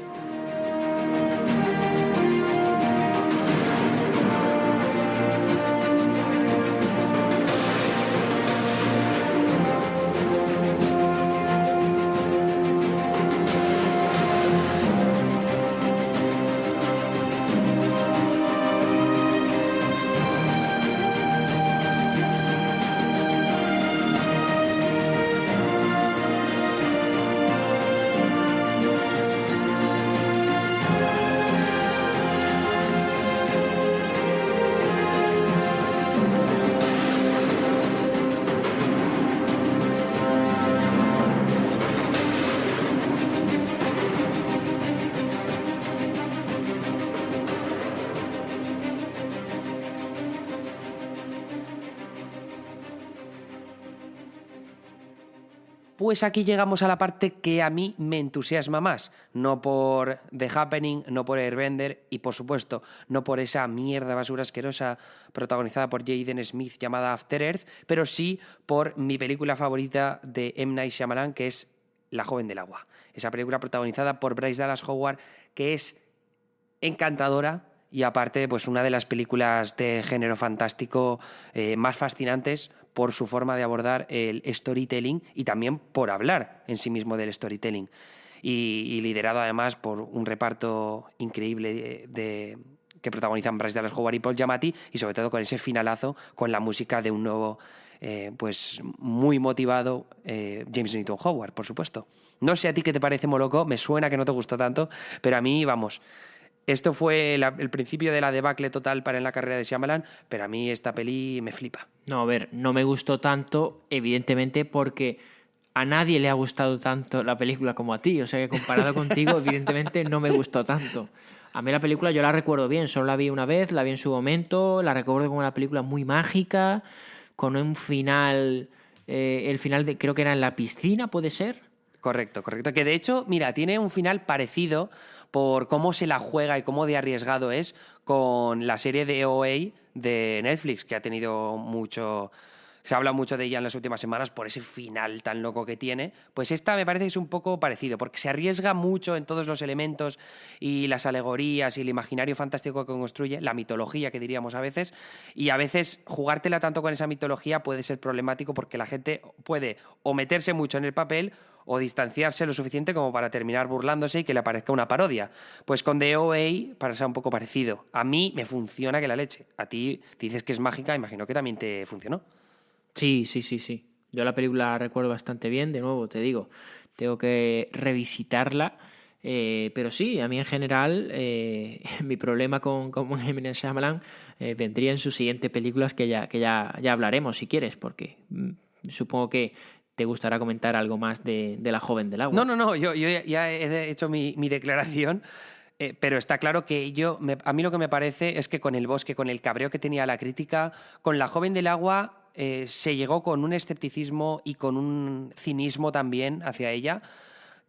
Pues aquí llegamos a la parte que a mí me entusiasma más, no por The Happening, no por Airbender y por supuesto no por esa mierda basura asquerosa protagonizada por Jaden Smith llamada After Earth, pero sí por mi película favorita de M. Night Shyamalan, que es La joven del agua. Esa película protagonizada por Bryce Dallas Howard, que es encantadora y aparte pues una de las películas de género fantástico más fascinantes por su forma de abordar el storytelling y también por hablar en sí mismo del storytelling. Y liderado además por un reparto increíble que protagonizan Bryce Dallas Howard y Paul Giamatti, y sobre todo con ese finalazo con la música de un nuevo pues muy motivado James Newton Howard, por supuesto. No sé a ti qué te parece, Moloco, me suena que no te gustó tanto, pero a mí, vamos, esto fue el principio de la debacle total para en la carrera de Shyamalan, pero a mí esta peli me flipa.
No, a ver, no me gustó tanto, evidentemente, porque a nadie le ha gustado tanto la película como a ti. O sea que comparado contigo, evidentemente no me gustó tanto. A mí la película yo la recuerdo bien, solo la vi una vez, la vi en su momento, la recuerdo como una película muy mágica, con un final, el final creo que era en la piscina, ¿puede ser?
Correcto. Que de hecho, mira, tiene un final parecido por cómo se la juega y cómo de arriesgado es con la serie de OA de Netflix, que ha tenido mucho... Se habla mucho de ella en las últimas semanas por ese final tan loco que tiene. Pues esta me parece que es un poco parecido, porque se arriesga mucho en todos los elementos y las alegorías y el imaginario fantástico que construye, la mitología que diríamos a veces, y a veces jugártela tanto con esa mitología puede ser problemático porque la gente puede o meterse mucho en el papel o distanciarse lo suficiente como para terminar burlándose y que le parezca una parodia. Pues con The OA pasa un poco parecido. A mí me funciona que la leche. A ti dices que es mágica, imagino que también te funcionó.
Sí. Yo la película la recuerdo bastante bien, de nuevo, te digo, tengo que revisitarla, pero sí, a mí en general mi problema con M. Night Shyamalan vendría en sus siguientes películas que ya hablaremos si quieres, porque supongo que te gustará comentar algo más de La joven del agua.
No, yo ya he hecho mi declaración. Pero está claro que a mí lo que me parece es que con El bosque, con el cabreo que tenía la crítica, con La joven del agua se llegó con un escepticismo y con un cinismo también hacia ella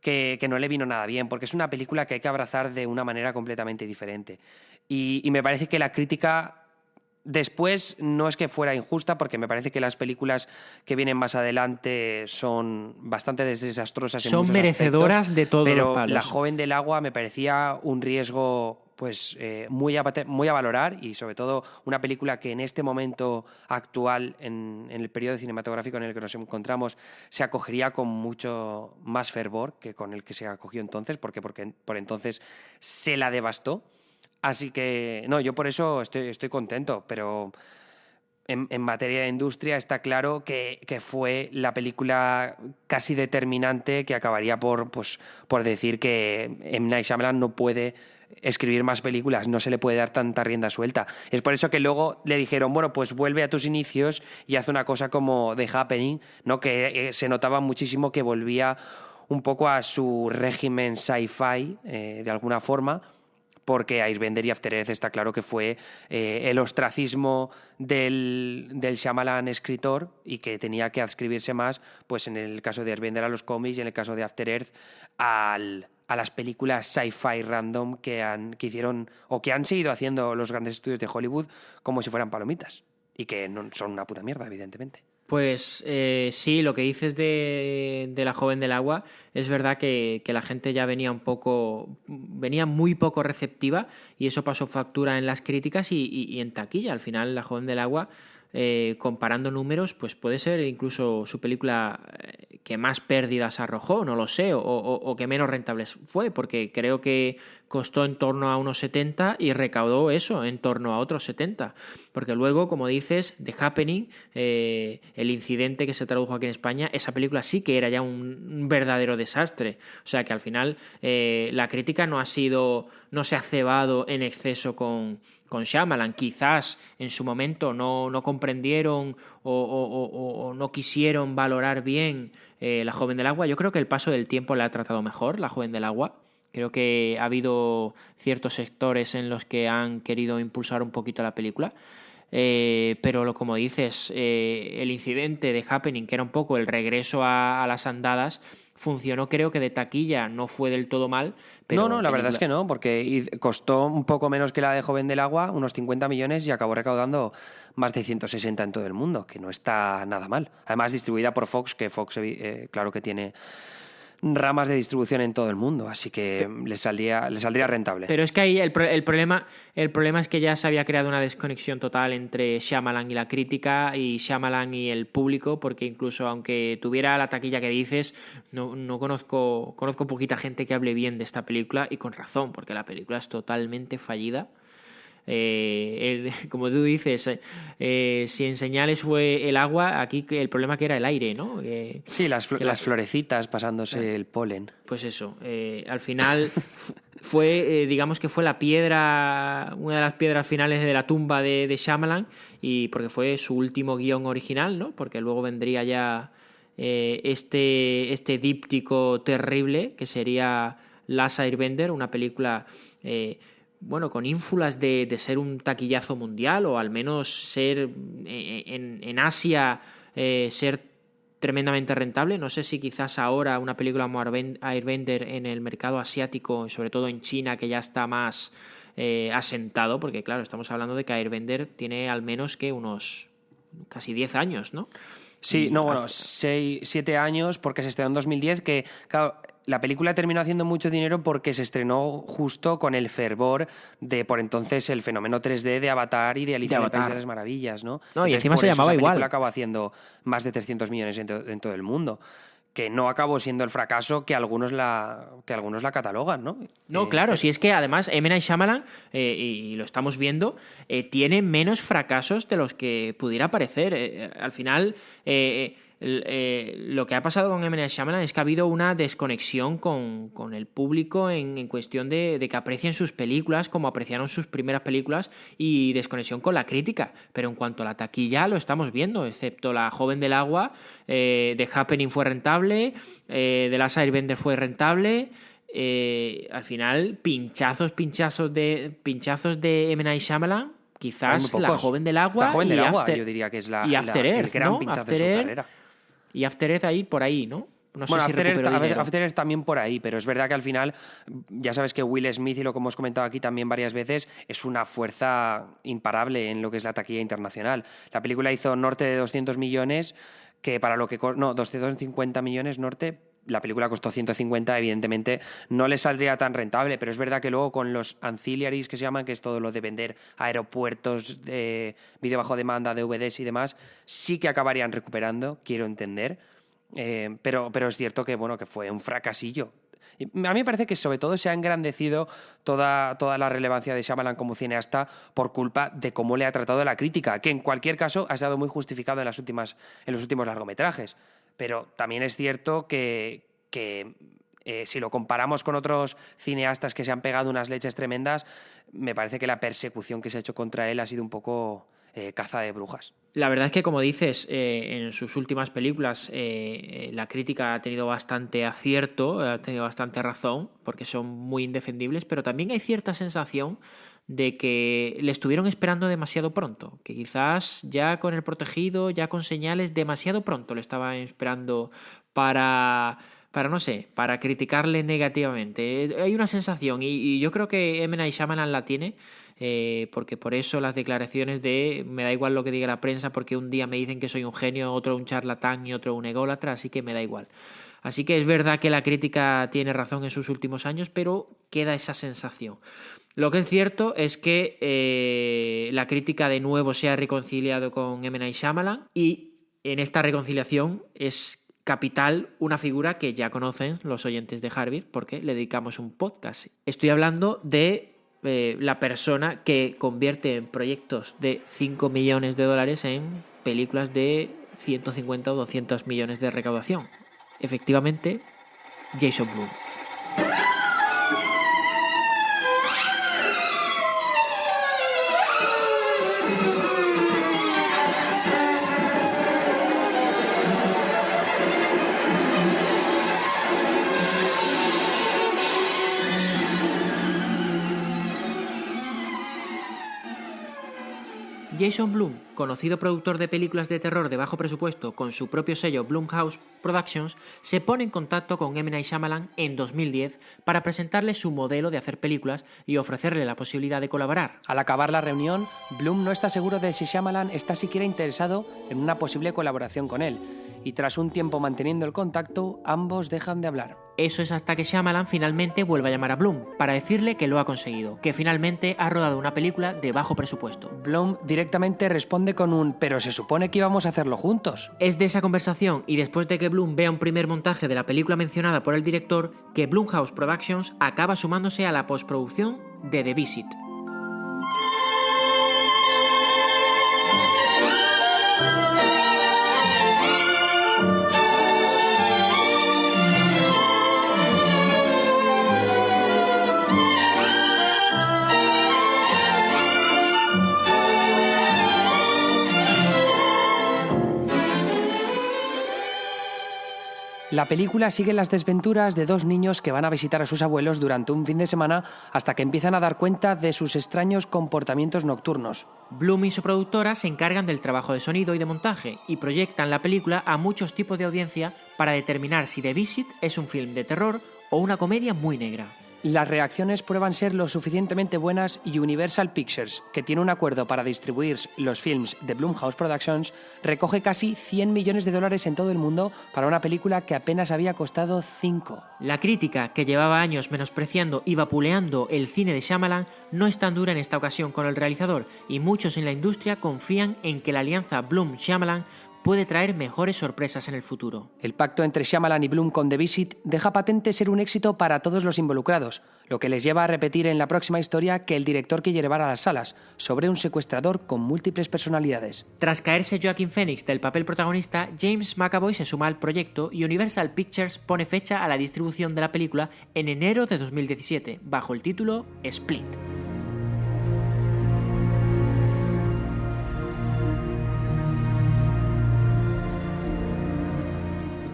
que no le vino nada bien, porque es una película que hay que abrazar de una manera completamente diferente. Y me parece que la crítica... Después no es que fuera injusta, porque me parece que las películas que vienen más adelante son bastante desastrosas en
son
muchos
merecedoras
aspectos,
de todos
pero
los palos.
La joven del agua me parecía un riesgo pues muy a valorar, y sobre todo una película que en este momento actual, en el periodo cinematográfico en el que nos encontramos, se acogería con mucho más fervor que con el que se acogió entonces, porque por entonces se la devastó. Así que, no, yo por eso estoy contento, pero en materia de industria está claro que fue la película casi determinante que acabaría por decir que M. Night Shyamalan no puede escribir más películas, no se le puede dar tanta rienda suelta. Es por eso que luego le dijeron, bueno, pues vuelve a tus inicios y haz una cosa como The Happening, ¿no? Que se notaba muchísimo que volvía un poco a su régimen sci-fi, de alguna forma, porque Airbender y After Earth está claro que fue el ostracismo del Shyamalan escritor y que tenía que adscribirse más, pues en el caso de Airbender a los cómics y en el caso de After Earth a las películas sci-fi random que hicieron o que han seguido haciendo los grandes estudios de Hollywood como si fueran palomitas y que no son una puta mierda, evidentemente.
Pues sí, lo que dices de La joven del agua, es verdad que la gente ya venía muy poco receptiva, y eso pasó factura en las críticas y en taquilla. Al final, La joven del agua, comparando números, pues puede ser incluso su película que más pérdidas arrojó, no lo sé, o que menos rentable fue, porque creo que costó en torno a unos 70 y recaudó eso, en torno a otros 70. Porque luego, como dices, The Happening, el incidente que se tradujo aquí en España, esa película sí que era ya un verdadero desastre. O sea que al final la crítica no se ha cebado en exceso con Shyamalan. Quizás en su momento no comprendieron o no quisieron valorar bien La joven del agua. Yo creo que el paso del tiempo la ha tratado mejor, La joven del agua. Creo que ha habido ciertos sectores en los que han querido impulsar un poquito la película. Pero como dices, el incidente de Happening, que era un poco el regreso a las andadas, funcionó, creo que de taquilla no fue del todo mal. Pero
No, la verdad es que no, porque costó un poco menos que la de Joven del Agua, unos 50 millones, y acabó recaudando más de 160 en todo el mundo, que no está nada mal. Además, distribuida por Fox, que Fox claro que tiene ramas de distribución en todo el mundo, así que le saldría rentable.
Pero es que ahí el problema es que ya se había creado una desconexión total entre Shyamalan y la crítica y Shyamalan y el público, porque incluso aunque tuviera la taquilla que dices, no conozco poquita gente que hable bien de esta película, y con razón, porque la película es totalmente fallida. como tú dices, si en Señales fue el agua, aquí el problema que era el aire, ¿no?
Sí, las florecitas pasándose el polen.
Pues eso, al final fue, digamos que fue la piedra, una de las piedras finales de la tumba de Shyamalan, y porque fue su último guión original, ¿no? Porque luego vendría ya este díptico terrible que sería Last Airbender, una película con ínfulas de ser un taquillazo mundial, o al menos ser en Asia ser tremendamente rentable. No sé si quizás ahora una película como Airbender en el mercado asiático, sobre todo en China, que ya está más asentado, porque claro, estamos hablando de que Airbender tiene al menos que unos casi 10 años, ¿no?
Sí, 7 años, porque se estrenó en 2010, que claro, la película terminó haciendo mucho dinero porque se estrenó justo con el fervor de, por entonces, el fenómeno 3D de Avatar y de Alicia en el País de las Maravillas, ¿no?
No, y
entonces,
encima se llamaba igual.
La película acabó haciendo más de 300 millones en todo el mundo, que no acabó siendo el fracaso que algunos la catalogan, ¿no?
No, claro, si es que además M. Night Shyamalan, y lo estamos viendo, tiene menos fracasos de los que pudiera parecer. Al final, lo que ha pasado con M. Night Shyamalan es que ha habido una desconexión con el público en cuestión de que aprecien sus películas como apreciaron sus primeras películas, y desconexión con la crítica. Pero en cuanto a la taquilla lo estamos viendo, excepto La Joven del Agua, The Happening fue rentable, The Last Airbender fue rentable. Al final, pinchazos de M. Night Shyamalan, quizás La Joven del Agua,
yo diría que es
After Earth,
el gran
¿no?
pinchazo de su carrera.
Y After Earth ahí por ahí, ¿no? No sé si
After Earth también por ahí, pero es verdad que al final, ya sabes que Will Smith, y lo que hemos comentado aquí también varias veces, es una fuerza imparable en lo que es la taquilla internacional. La película hizo norte de 200 millones, que para lo que... No, 250 millones norte. La película costó 150, evidentemente no le saldría tan rentable, pero es verdad que luego con los ancillaries, que se llaman, que es todo lo de vender aeropuertos, vídeo bajo demanda, DVDs y demás, sí que acabarían recuperando, quiero entender, pero es cierto que, que fue un fracasillo. A mí me parece que sobre todo se ha engrandecido toda la relevancia de Shyamalan como cineasta por culpa de cómo le ha tratado la crítica, que en cualquier caso ha estado muy justificado en los últimos largometrajes. Pero también es cierto que si lo comparamos con otros cineastas que se han pegado unas leches tremendas, me parece que la persecución que se ha hecho contra él ha sido un poco caza de brujas.
La verdad es que, como dices, en sus últimas películas la crítica ha tenido bastante acierto, ha tenido bastante razón, porque son muy indefendibles, pero también hay cierta sensación de que le estuvieron esperando demasiado pronto, que quizás ya con El Protegido, ya con Señales, demasiado pronto le estaban esperando para criticarle negativamente. Hay una sensación, y yo creo que M. Night Shyamalan la tiene, porque por eso las declaraciones de me da igual lo que diga la prensa, porque un día me dicen que soy un genio, otro un charlatán y otro un ególatra, así que me da igual. Así que es verdad que la crítica tiene razón en sus últimos años, pero queda esa sensación. Lo que es cierto es que la crítica de nuevo se ha reconciliado con M. Night Shyamalan, y en esta reconciliación es capital una figura que ya conocen los oyentes de Harvard, porque le dedicamos un podcast. Estoy hablando de la persona que convierte en proyectos de $5 millones en películas de 150 o 200 millones de recaudación. Efectivamente, Jason Blum. Jason Blum, conocido productor de películas de terror de bajo presupuesto con su propio sello Blumhouse Productions, se pone en contacto con M. Night Shyamalan en 2010 para presentarle su modelo de hacer películas y ofrecerle la posibilidad de colaborar.
Al acabar la reunión, Blum no está seguro de si Shyamalan está siquiera interesado en una posible colaboración con él, y tras un tiempo manteniendo el contacto, ambos dejan de hablar.
Eso es hasta que Shyamalan finalmente vuelve a llamar a Blum para decirle que lo ha conseguido, que finalmente ha rodado una película de bajo presupuesto.
Blum directamente responde con un «pero se supone que íbamos a hacerlo juntos».
Es de esa conversación, y después de que Blum vea un primer montaje de la película mencionada por el director, que Blumhouse Productions acaba sumándose a la postproducción de The Visit.
La película sigue las desventuras de dos niños que van a visitar a sus abuelos durante un fin de semana hasta que empiezan a dar cuenta de sus extraños comportamientos nocturnos.
Bloom y su productora se encargan del trabajo de sonido y de montaje y proyectan la película a muchos tipos de audiencia para determinar si The Visit es un film de terror o una comedia muy negra.
Las reacciones prueban ser lo suficientemente buenas y Universal Pictures, que tiene un acuerdo para distribuir los films de Blumhouse Productions, recoge casi $100 millones en todo el mundo para una película que apenas había costado 5.
La crítica, que llevaba años menospreciando y vapuleando el cine de Shyamalan, no es tan dura en esta ocasión con el realizador, y muchos en la industria confían en que la alianza Bloom-Shyamalan puede traer mejores sorpresas en el futuro.
El pacto entre Shyamalan y Bloom con The Visit deja patente ser un éxito para todos los involucrados, lo que les lleva a repetir en la próxima historia que el director quiere llevar a las salas, sobre un secuestrador con múltiples personalidades.
Tras caerse Joaquin Phoenix del papel protagonista, James McAvoy se suma al proyecto y Universal Pictures pone fecha a la distribución de la película en enero de 2017, bajo el título Split.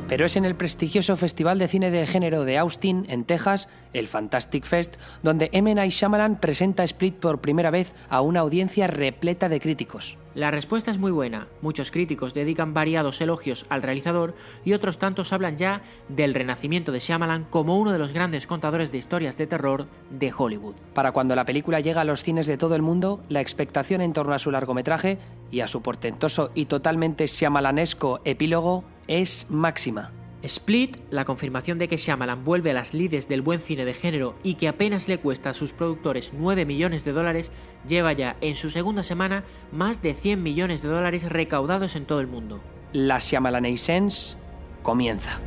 Pero es en el prestigioso Festival de Cine de Género de Austin, en Texas, el Fantastic Fest, donde M. Night Shyamalan presenta Split por primera vez a una audiencia repleta de críticos.
La respuesta es muy buena. Muchos críticos dedican variados elogios al realizador y otros tantos hablan ya del renacimiento de Shyamalan como uno de los grandes contadores de historias de terror de Hollywood.
Para cuando la película llega a los cines de todo el mundo, la expectación en torno a su largometraje y a su portentoso y totalmente shyamalanesco epílogo es máxima.
Split, la confirmación de que Shyamalan vuelve a las lides del buen cine de género y que apenas le cuesta a sus productores $9 millones, lleva ya en su segunda semana más de $100 millones recaudados en todo el mundo.
La Shyamalanescence comienza.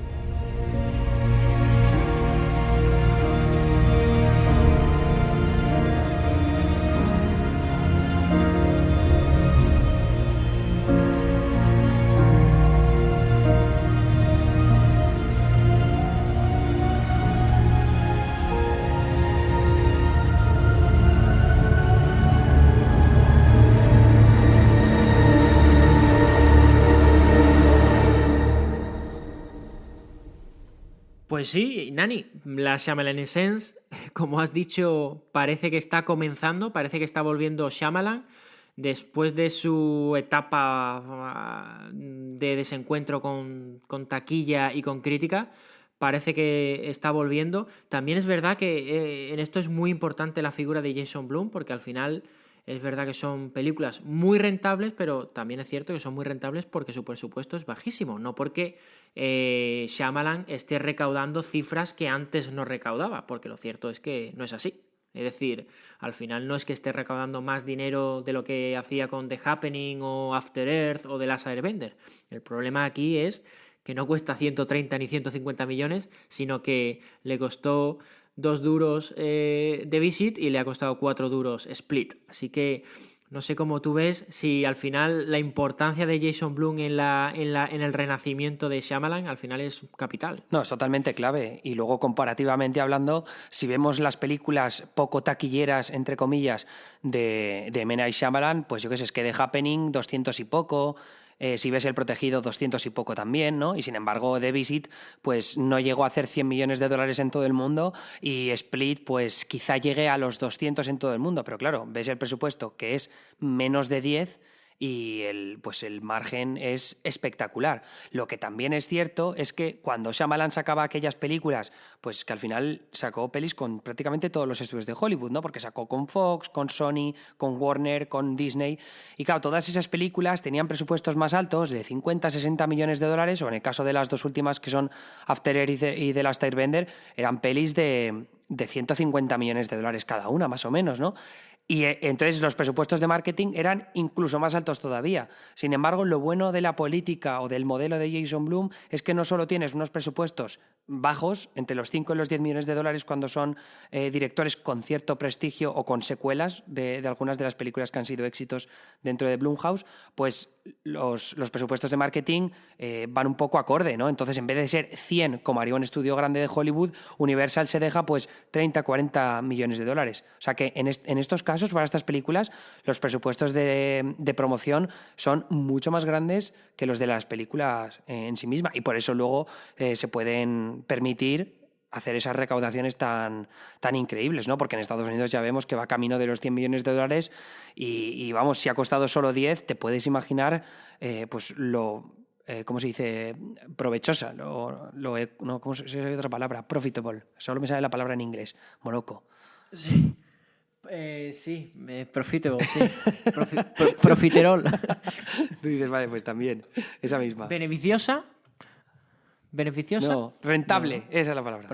Pues sí, Nani, la Shyamalanescence, como has dicho, parece que está comenzando, parece que está volviendo Shyamalan después de su etapa de desencuentro con taquilla y con crítica. Parece que está volviendo. También es verdad que en esto es muy importante la figura de Jason Blum, porque al final es verdad que son películas muy rentables, pero también es cierto que son muy rentables porque su presupuesto es bajísimo, no porque Shyamalan esté recaudando cifras que antes no recaudaba, porque lo cierto es que no es así. Es decir, al final no es que esté recaudando más dinero de lo que hacía con The Happening o After Earth o The Last Airbender. El problema aquí es que no cuesta 130 ni 150 millones, sino que le costó 2 duros The Visit y le ha costado 4 duros Split. Así que no sé cómo tú ves si al final la importancia de Jason Blum en el renacimiento de Shyamalan al final es capital.
No, es totalmente clave. Y luego, comparativamente hablando, si vemos las películas poco taquilleras, entre comillas, de M. Night Shyamalan, pues yo qué sé, es que The Happening 200 y poco... si ves El Protegido, 200 y poco también, ¿no? Y sin embargo, The Visit, pues no llegó a hacer $100 millones en todo el mundo y Split, pues quizá llegue a los 200 en todo el mundo. Pero claro, ves el presupuesto que es menos de 10 y el margen es espectacular. Lo que también es cierto es que cuando Shyamalan sacaba aquellas películas, pues que al final sacó pelis con prácticamente todos los estudios de Hollywood, ¿no? Porque sacó con Fox, con Sony, con Warner, con Disney. Y claro, todas esas películas tenían presupuestos más altos, de 50, 60 millones de dólares, o en el caso de las dos últimas, que son After Earth y The Last Airbender, eran pelis de 150 millones de dólares cada una, más o menos, ¿no? Y entonces los presupuestos de marketing eran incluso más altos todavía. Sin embargo, lo bueno de la política o del modelo de Jason Blum es que no solo tienes unos presupuestos bajos, entre los 5 y los 10 millones de dólares cuando son directores con cierto prestigio o con secuelas de algunas de las películas que han sido éxitos dentro de Blumhouse, pues los presupuestos de marketing van un poco acorde, ¿no? Entonces, en vez de ser 100, como haría un estudio grande de Hollywood, Universal se deja pues 30, 40 millones de dólares. O sea que en estos casos, para estas películas, los presupuestos de promoción son mucho más grandes que los de las películas en sí mismas. Y por eso luego se pueden permitir hacer esas recaudaciones tan increíbles, ¿no? Porque en Estados Unidos ya vemos que va camino de los 100 millones de dólares y vamos, si ha costado solo 10, te puedes imaginar pues lo... ¿cómo se dice? Provechosa. No, ¿cómo se dice otra palabra? Profitable. Solo me sale la palabra en inglés. Moroco.
Sí. Sí, profitable, sí. Profiterol.
Tú dices, vale, pues también. Esa misma.
¿Beneficiosa? ¿Beneficiosa?
No, rentable.
No.
Esa es la palabra.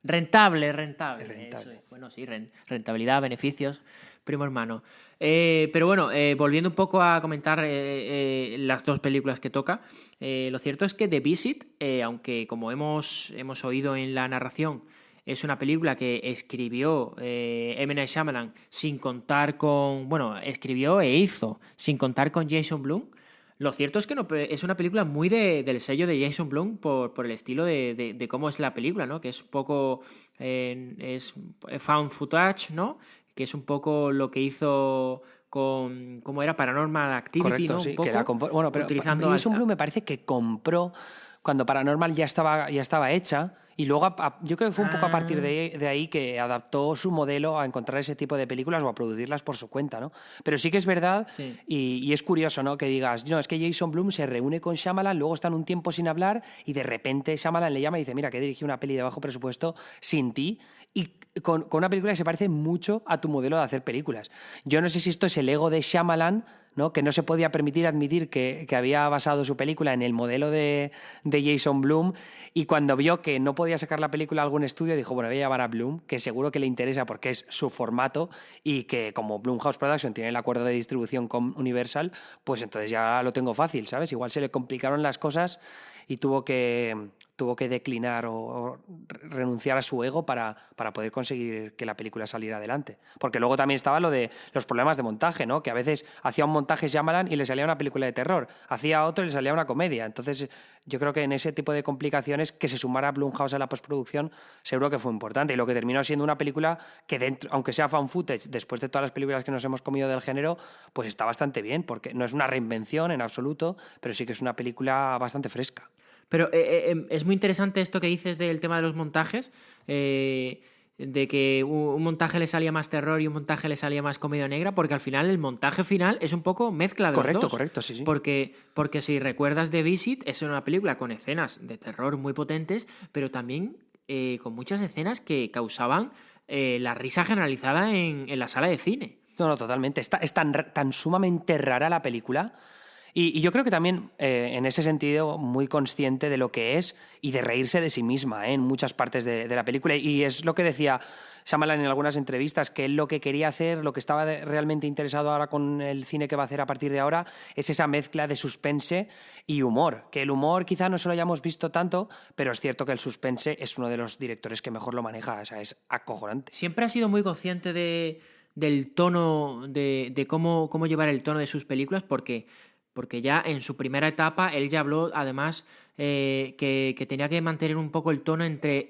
Rentable.
Rentable.
Eso es. Bueno, sí, rentabilidad, beneficios, primo hermano. Pero bueno, volviendo un poco a comentar las dos películas que toca, lo cierto es que The Visit, aunque como hemos oído en la narración, es una película que escribió M. Night Shyamalan sin contar con... Bueno, escribió e hizo sin contar con Jason Blum. Lo cierto es que no, es una película muy del sello de Jason Blum por el estilo de cómo es la película, ¿no? Que es un poco... es found footage, ¿no? Que es un poco lo que hizo con... ¿Cómo era? Paranormal Activity,
correcto,
¿no?
sí,
Un poco,
que la compró. Bueno, pero
utilizando
Jason Blum me parece que compró cuando Paranormal ya estaba hecha. Y luego yo creo que fue un poco a partir de ahí que adaptó su modelo a encontrar ese tipo de películas o a producirlas por su cuenta, ¿no? Pero sí que es verdad,
sí.
y es curioso, ¿no? Que digas, no, es que Jason Blum se reúne con Shyamalan, luego están un tiempo sin hablar y de repente Shyamalan le llama y dice, mira, que he dirigido una peli de bajo presupuesto sin ti y con una película que se parece mucho a tu modelo de hacer películas. Yo no sé si esto es el ego de Shyamalan, ¿no? Que no se podía permitir admitir que había basado su película en el modelo de Jason Blum, y cuando vio que no podía sacar la película a algún estudio dijo, bueno, voy a llamar a Blum, que seguro que le interesa porque es su formato y que como Blumhouse Production tiene el acuerdo de distribución con Universal, pues entonces ya lo tengo fácil, ¿sabes? Igual se le complicaron las cosas y tuvo que declinar o renunciar a su ego para poder conseguir que la película saliera adelante. Porque luego también estaba lo de los problemas de montaje, ¿no? Que a veces hacía un montaje Shyamalan y le salía una película de terror, hacía otro y le salía una comedia. Entonces yo creo que en ese tipo de complicaciones que se sumara Blumhouse a la postproducción seguro que fue importante. Y lo que terminó siendo una película que, dentro, aunque sea found footage, después de todas las películas que nos hemos comido del género, pues está bastante bien, porque no es una reinvención en absoluto, pero sí que es una película bastante fresca.
Pero es muy interesante esto que dices del tema de los montajes, de que un montaje le salía más terror y un montaje le salía más comedia negra, porque al final el montaje final es un poco mezcla de los dos.
Correcto, sí.
Porque si recuerdas The Visit, es una película con escenas de terror muy potentes, pero también con muchas escenas que causaban la risa generalizada en la sala de cine.
No, totalmente. Es tan sumamente rara la película. Y yo creo que también, en ese sentido, muy consciente de lo que es y de reírse de sí misma, en muchas partes de la película. Y es lo que decía Shyamalan en algunas entrevistas, que él lo que quería hacer, lo que estaba realmente interesado ahora con el cine que va a hacer a partir de ahora, es esa mezcla de suspense y humor. Que el humor quizá no se lo hayamos visto tanto, pero es cierto que el suspense es uno de los directores que mejor lo maneja. O sea, es acojonante.
Siempre ha sido muy consciente del tono, de cómo llevar el tono de sus películas, porque ya en su primera etapa él ya habló además que tenía que mantener un poco el tono entre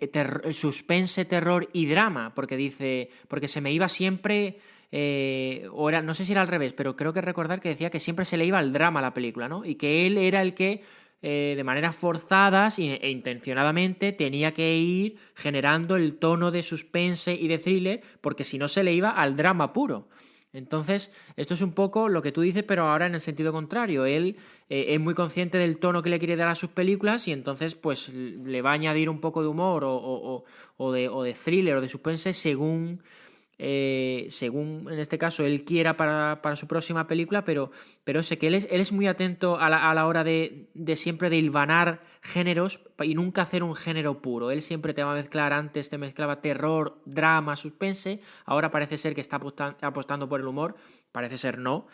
suspense, terror y drama, porque se me iba siempre, no sé si era al revés, pero creo que recordar que decía que siempre se le iba al drama a la película, ¿no? Y que él era el que de maneras forzadas e intencionadamente tenía que ir generando el tono de suspense y de thriller, porque si no se le iba al drama puro. Entonces, esto es un poco lo que tú dices, pero ahora en el sentido contrario. Él es muy consciente del tono que le quiere dar a sus películas y entonces pues le va a añadir un poco de humor o de thriller o de suspense según en este caso él quiera para su próxima película, pero sé que él es muy atento a la hora de siempre de hilvanar géneros y nunca hacer un género puro. Él siempre te va a mezclar, antes te mezclaba terror, drama, suspense, ahora parece ser que está apostando por el humor, parece ser no.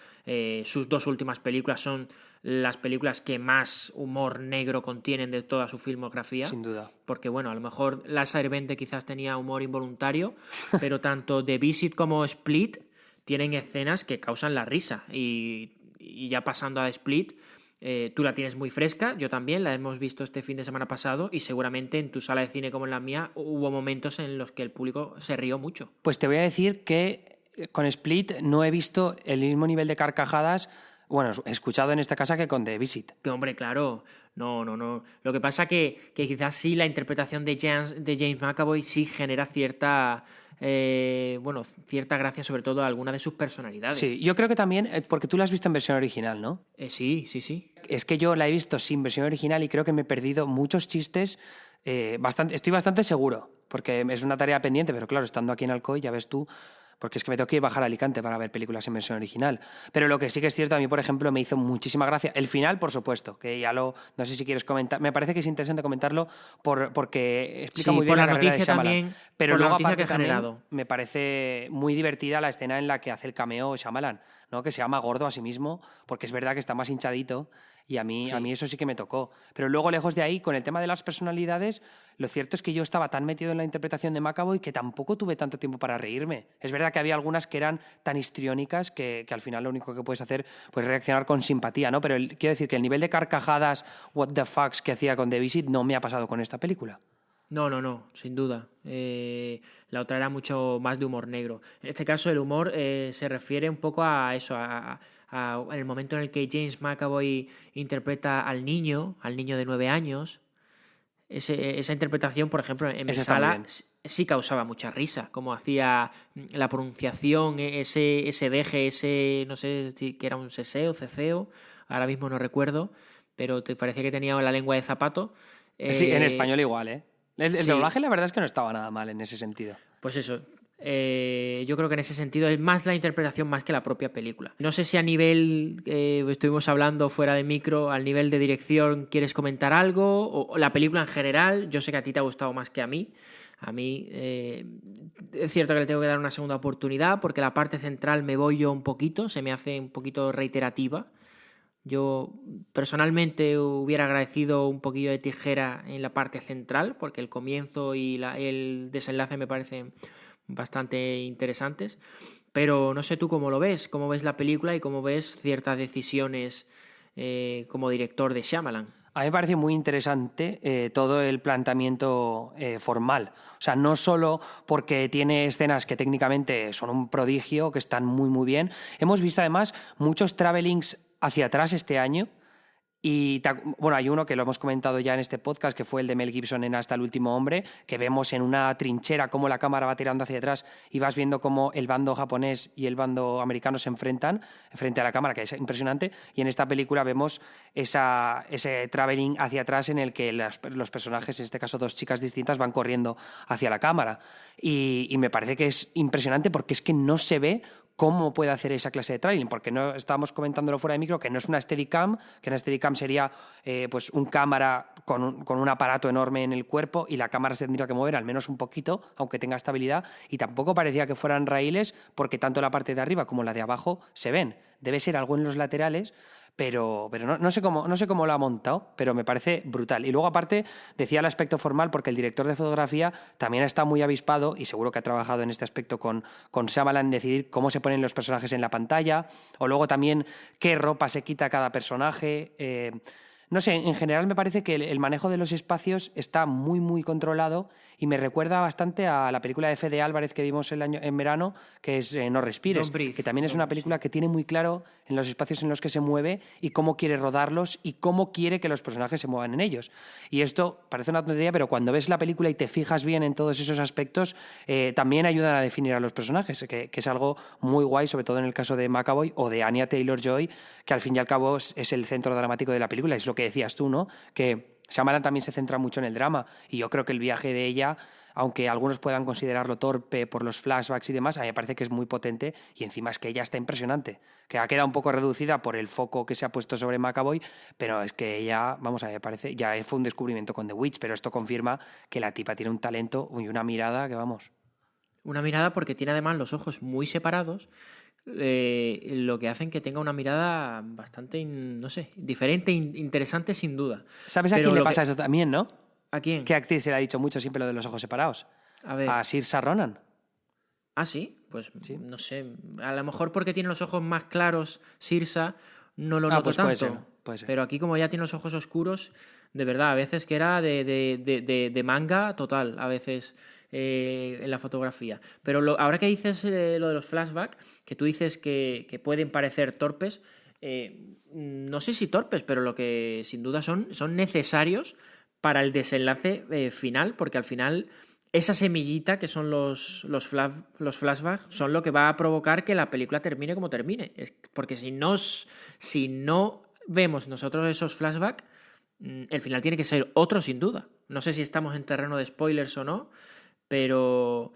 Sus dos últimas películas son las películas que más humor negro contienen de toda su filmografía.
Sin duda.
Porque, bueno, a lo mejor Las Airbender quizás tenía humor involuntario, pero tanto The Visit como Split tienen escenas que causan la risa. Y Y ya pasando a Split, tú la tienes muy fresca, yo también, la hemos visto este fin de semana pasado y seguramente en tu sala de cine como en la mía hubo momentos en los que el público se rió mucho.
Pues te voy a decir que con Split no he visto el mismo nivel de carcajadas, bueno, he escuchado en esta casa que con The Visit.
Que hombre, claro, no. Lo que pasa que quizás sí la interpretación de James McAvoy sí genera cierta gracia, sobre todo a alguna de sus personalidades.
Sí, yo creo que también, porque tú la has visto en versión original, ¿no?
Sí.
Es que yo la he visto sin versión original y creo que me he perdido muchos chistes. Estoy bastante seguro, porque es una tarea pendiente, pero claro, estando aquí en Alcoy, ya ves tú, porque es que me tengo que ir a bajar a Alicante para ver películas en versión original. Pero lo que sí que es cierto, a mí, por ejemplo, me hizo muchísima gracia. El final, por supuesto, que ya no sé si quieres comentar. Me parece que es interesante comentarlo porque explica muy bien
por
la
la
carrera
noticia
de Shyamalan.
también,
Pero
por la
luego,
noticia
aparte,
que ha
también
generado.
me parece muy divertida la escena en la que hace el cameo Shyamalan, ¿no? Que se llama gordo a sí mismo, porque es verdad que está más hinchadito. Y a mí eso sí que me tocó. Pero luego, lejos de ahí, con el tema de las personalidades, lo cierto es que yo estaba tan metido en la interpretación de McAvoy que tampoco tuve tanto tiempo para reírme. Es verdad que había algunas que eran tan histriónicas que al final lo único que puedes hacer pues reaccionar con simpatía, ¿no? Pero quiero decir que el nivel de carcajadas, what the fucks que hacía con The Visit no me ha pasado con esta película.
No, sin duda. La otra era mucho más de humor negro. En este caso el humor se refiere un poco a eso, a el momento en el que James McAvoy interpreta al niño de 9 años. Esa interpretación, por ejemplo, en mi sala sí causaba mucha risa, como hacía la pronunciación, ese deje, no sé si que era un seseo, ceceo, ahora mismo no recuerdo, pero te parecía que tenía la lengua de zapato.
Sí, en español igual, ¿eh? El doblaje la verdad es que no estaba nada mal en ese sentido.
Pues eso, yo creo que en ese sentido es más la interpretación más que la propia película. No sé si a nivel, estuvimos hablando fuera de micro, al nivel de dirección quieres comentar algo, o la película en general. Yo sé que a ti te ha gustado más que a mí. A mí es cierto que le tengo que dar una segunda oportunidad porque la parte central me voy yo un poquito, se me hace un poquito reiterativa. Yo personalmente hubiera agradecido un poquillo de tijera en la parte central porque el comienzo y el desenlace me parecen bastante interesantes, pero no sé tú cómo lo ves, cómo ves la película y cómo ves ciertas decisiones como director de Shyamalan.
A mí me parece muy interesante todo el planteamiento formal. O sea, no solo porque tiene escenas que técnicamente son un prodigio, que están muy, muy bien. Hemos visto además muchos travelings hacia atrás este año. Y bueno, hay uno que lo hemos comentado ya en este podcast, que fue el de Mel Gibson en Hasta el último hombre, que vemos en una trinchera cómo la cámara va tirando hacia atrás y vas viendo cómo el bando japonés y el bando americano se enfrentan frente a la cámara, que es impresionante. Y en esta película vemos ese traveling hacia atrás en el que los personajes, en este caso dos chicas distintas, van corriendo hacia la cámara. Y me parece que es impresionante porque es que no se ve cómo puede hacer esa clase de trailing, porque no estábamos comentándolo fuera de micro, que no es una Steadicam, que una Steadicam sería pues un cámara con un aparato enorme en el cuerpo y la cámara se tendría que mover al menos un poquito, aunque tenga estabilidad, y tampoco parecía que fueran raíles porque tanto la parte de arriba como la de abajo se ven. Debe ser algo en los laterales, pero no sé cómo lo ha montado, pero me parece brutal. Y luego, aparte, decía el aspecto formal, porque el director de fotografía también está muy avispado y seguro que ha trabajado en este aspecto con Shyamalan, decidir cómo se ponen los personajes en la pantalla, o luego también qué ropa se quita cada personaje. No sé, en general me parece que el manejo de los espacios está muy, muy controlado y me recuerda bastante a la película de Fede Álvarez que vimos en verano, que es No respires, que también es una película que tiene muy claro en los espacios en los que se mueve y cómo quiere rodarlos y cómo quiere que los personajes se muevan en ellos. Y esto parece una tontería, pero cuando ves la película y te fijas bien en todos esos aspectos, también ayudan a definir a los personajes, que es algo muy guay, sobre todo en el caso de McAvoy o de Anya Taylor-Joy, que al fin y al cabo es el centro dramático de la película, es lo que decías tú, ¿no? Que Shyamalan también se centra mucho en el drama y yo creo que el viaje de ella, aunque algunos puedan considerarlo torpe por los flashbacks y demás, a mí me parece que es muy potente y encima es que ella está impresionante, que ha quedado un poco reducida por el foco que se ha puesto sobre McAvoy, pero es que ella, vamos, a mí me parece, ya fue un descubrimiento con The Witch, pero esto confirma que la tipa tiene un talento y una mirada que vamos.
Una mirada porque tiene además los ojos muy separados, lo que hacen que tenga una mirada bastante, no sé, diferente, interesante sin duda.
¿Sabes a quién le pasa eso también, no?
¿A quién?
¿Qué actriz se le ha dicho mucho siempre lo de los ojos separados?
A ver.
A Saoirse Ronan.
¿Ah, sí? Pues sí. No sé. A lo mejor porque tiene los ojos más claros Saoirse, no lo noto
pues
tanto.
puede ser.
Pero aquí, como ya tiene los ojos oscuros, de verdad, a veces que era de manga total, a veces en la fotografía. Pero ahora que dices lo de los flashbacks, que tú dices que pueden parecer torpes, no sé si torpes, pero lo que sin duda son necesarios para el desenlace final, porque al final esa semillita que son los flashbacks son lo que va a provocar que la película termine como termine. Porque si no vemos nosotros esos flashbacks, el final tiene que ser otro sin duda. No sé si estamos en terreno de spoilers o no, pero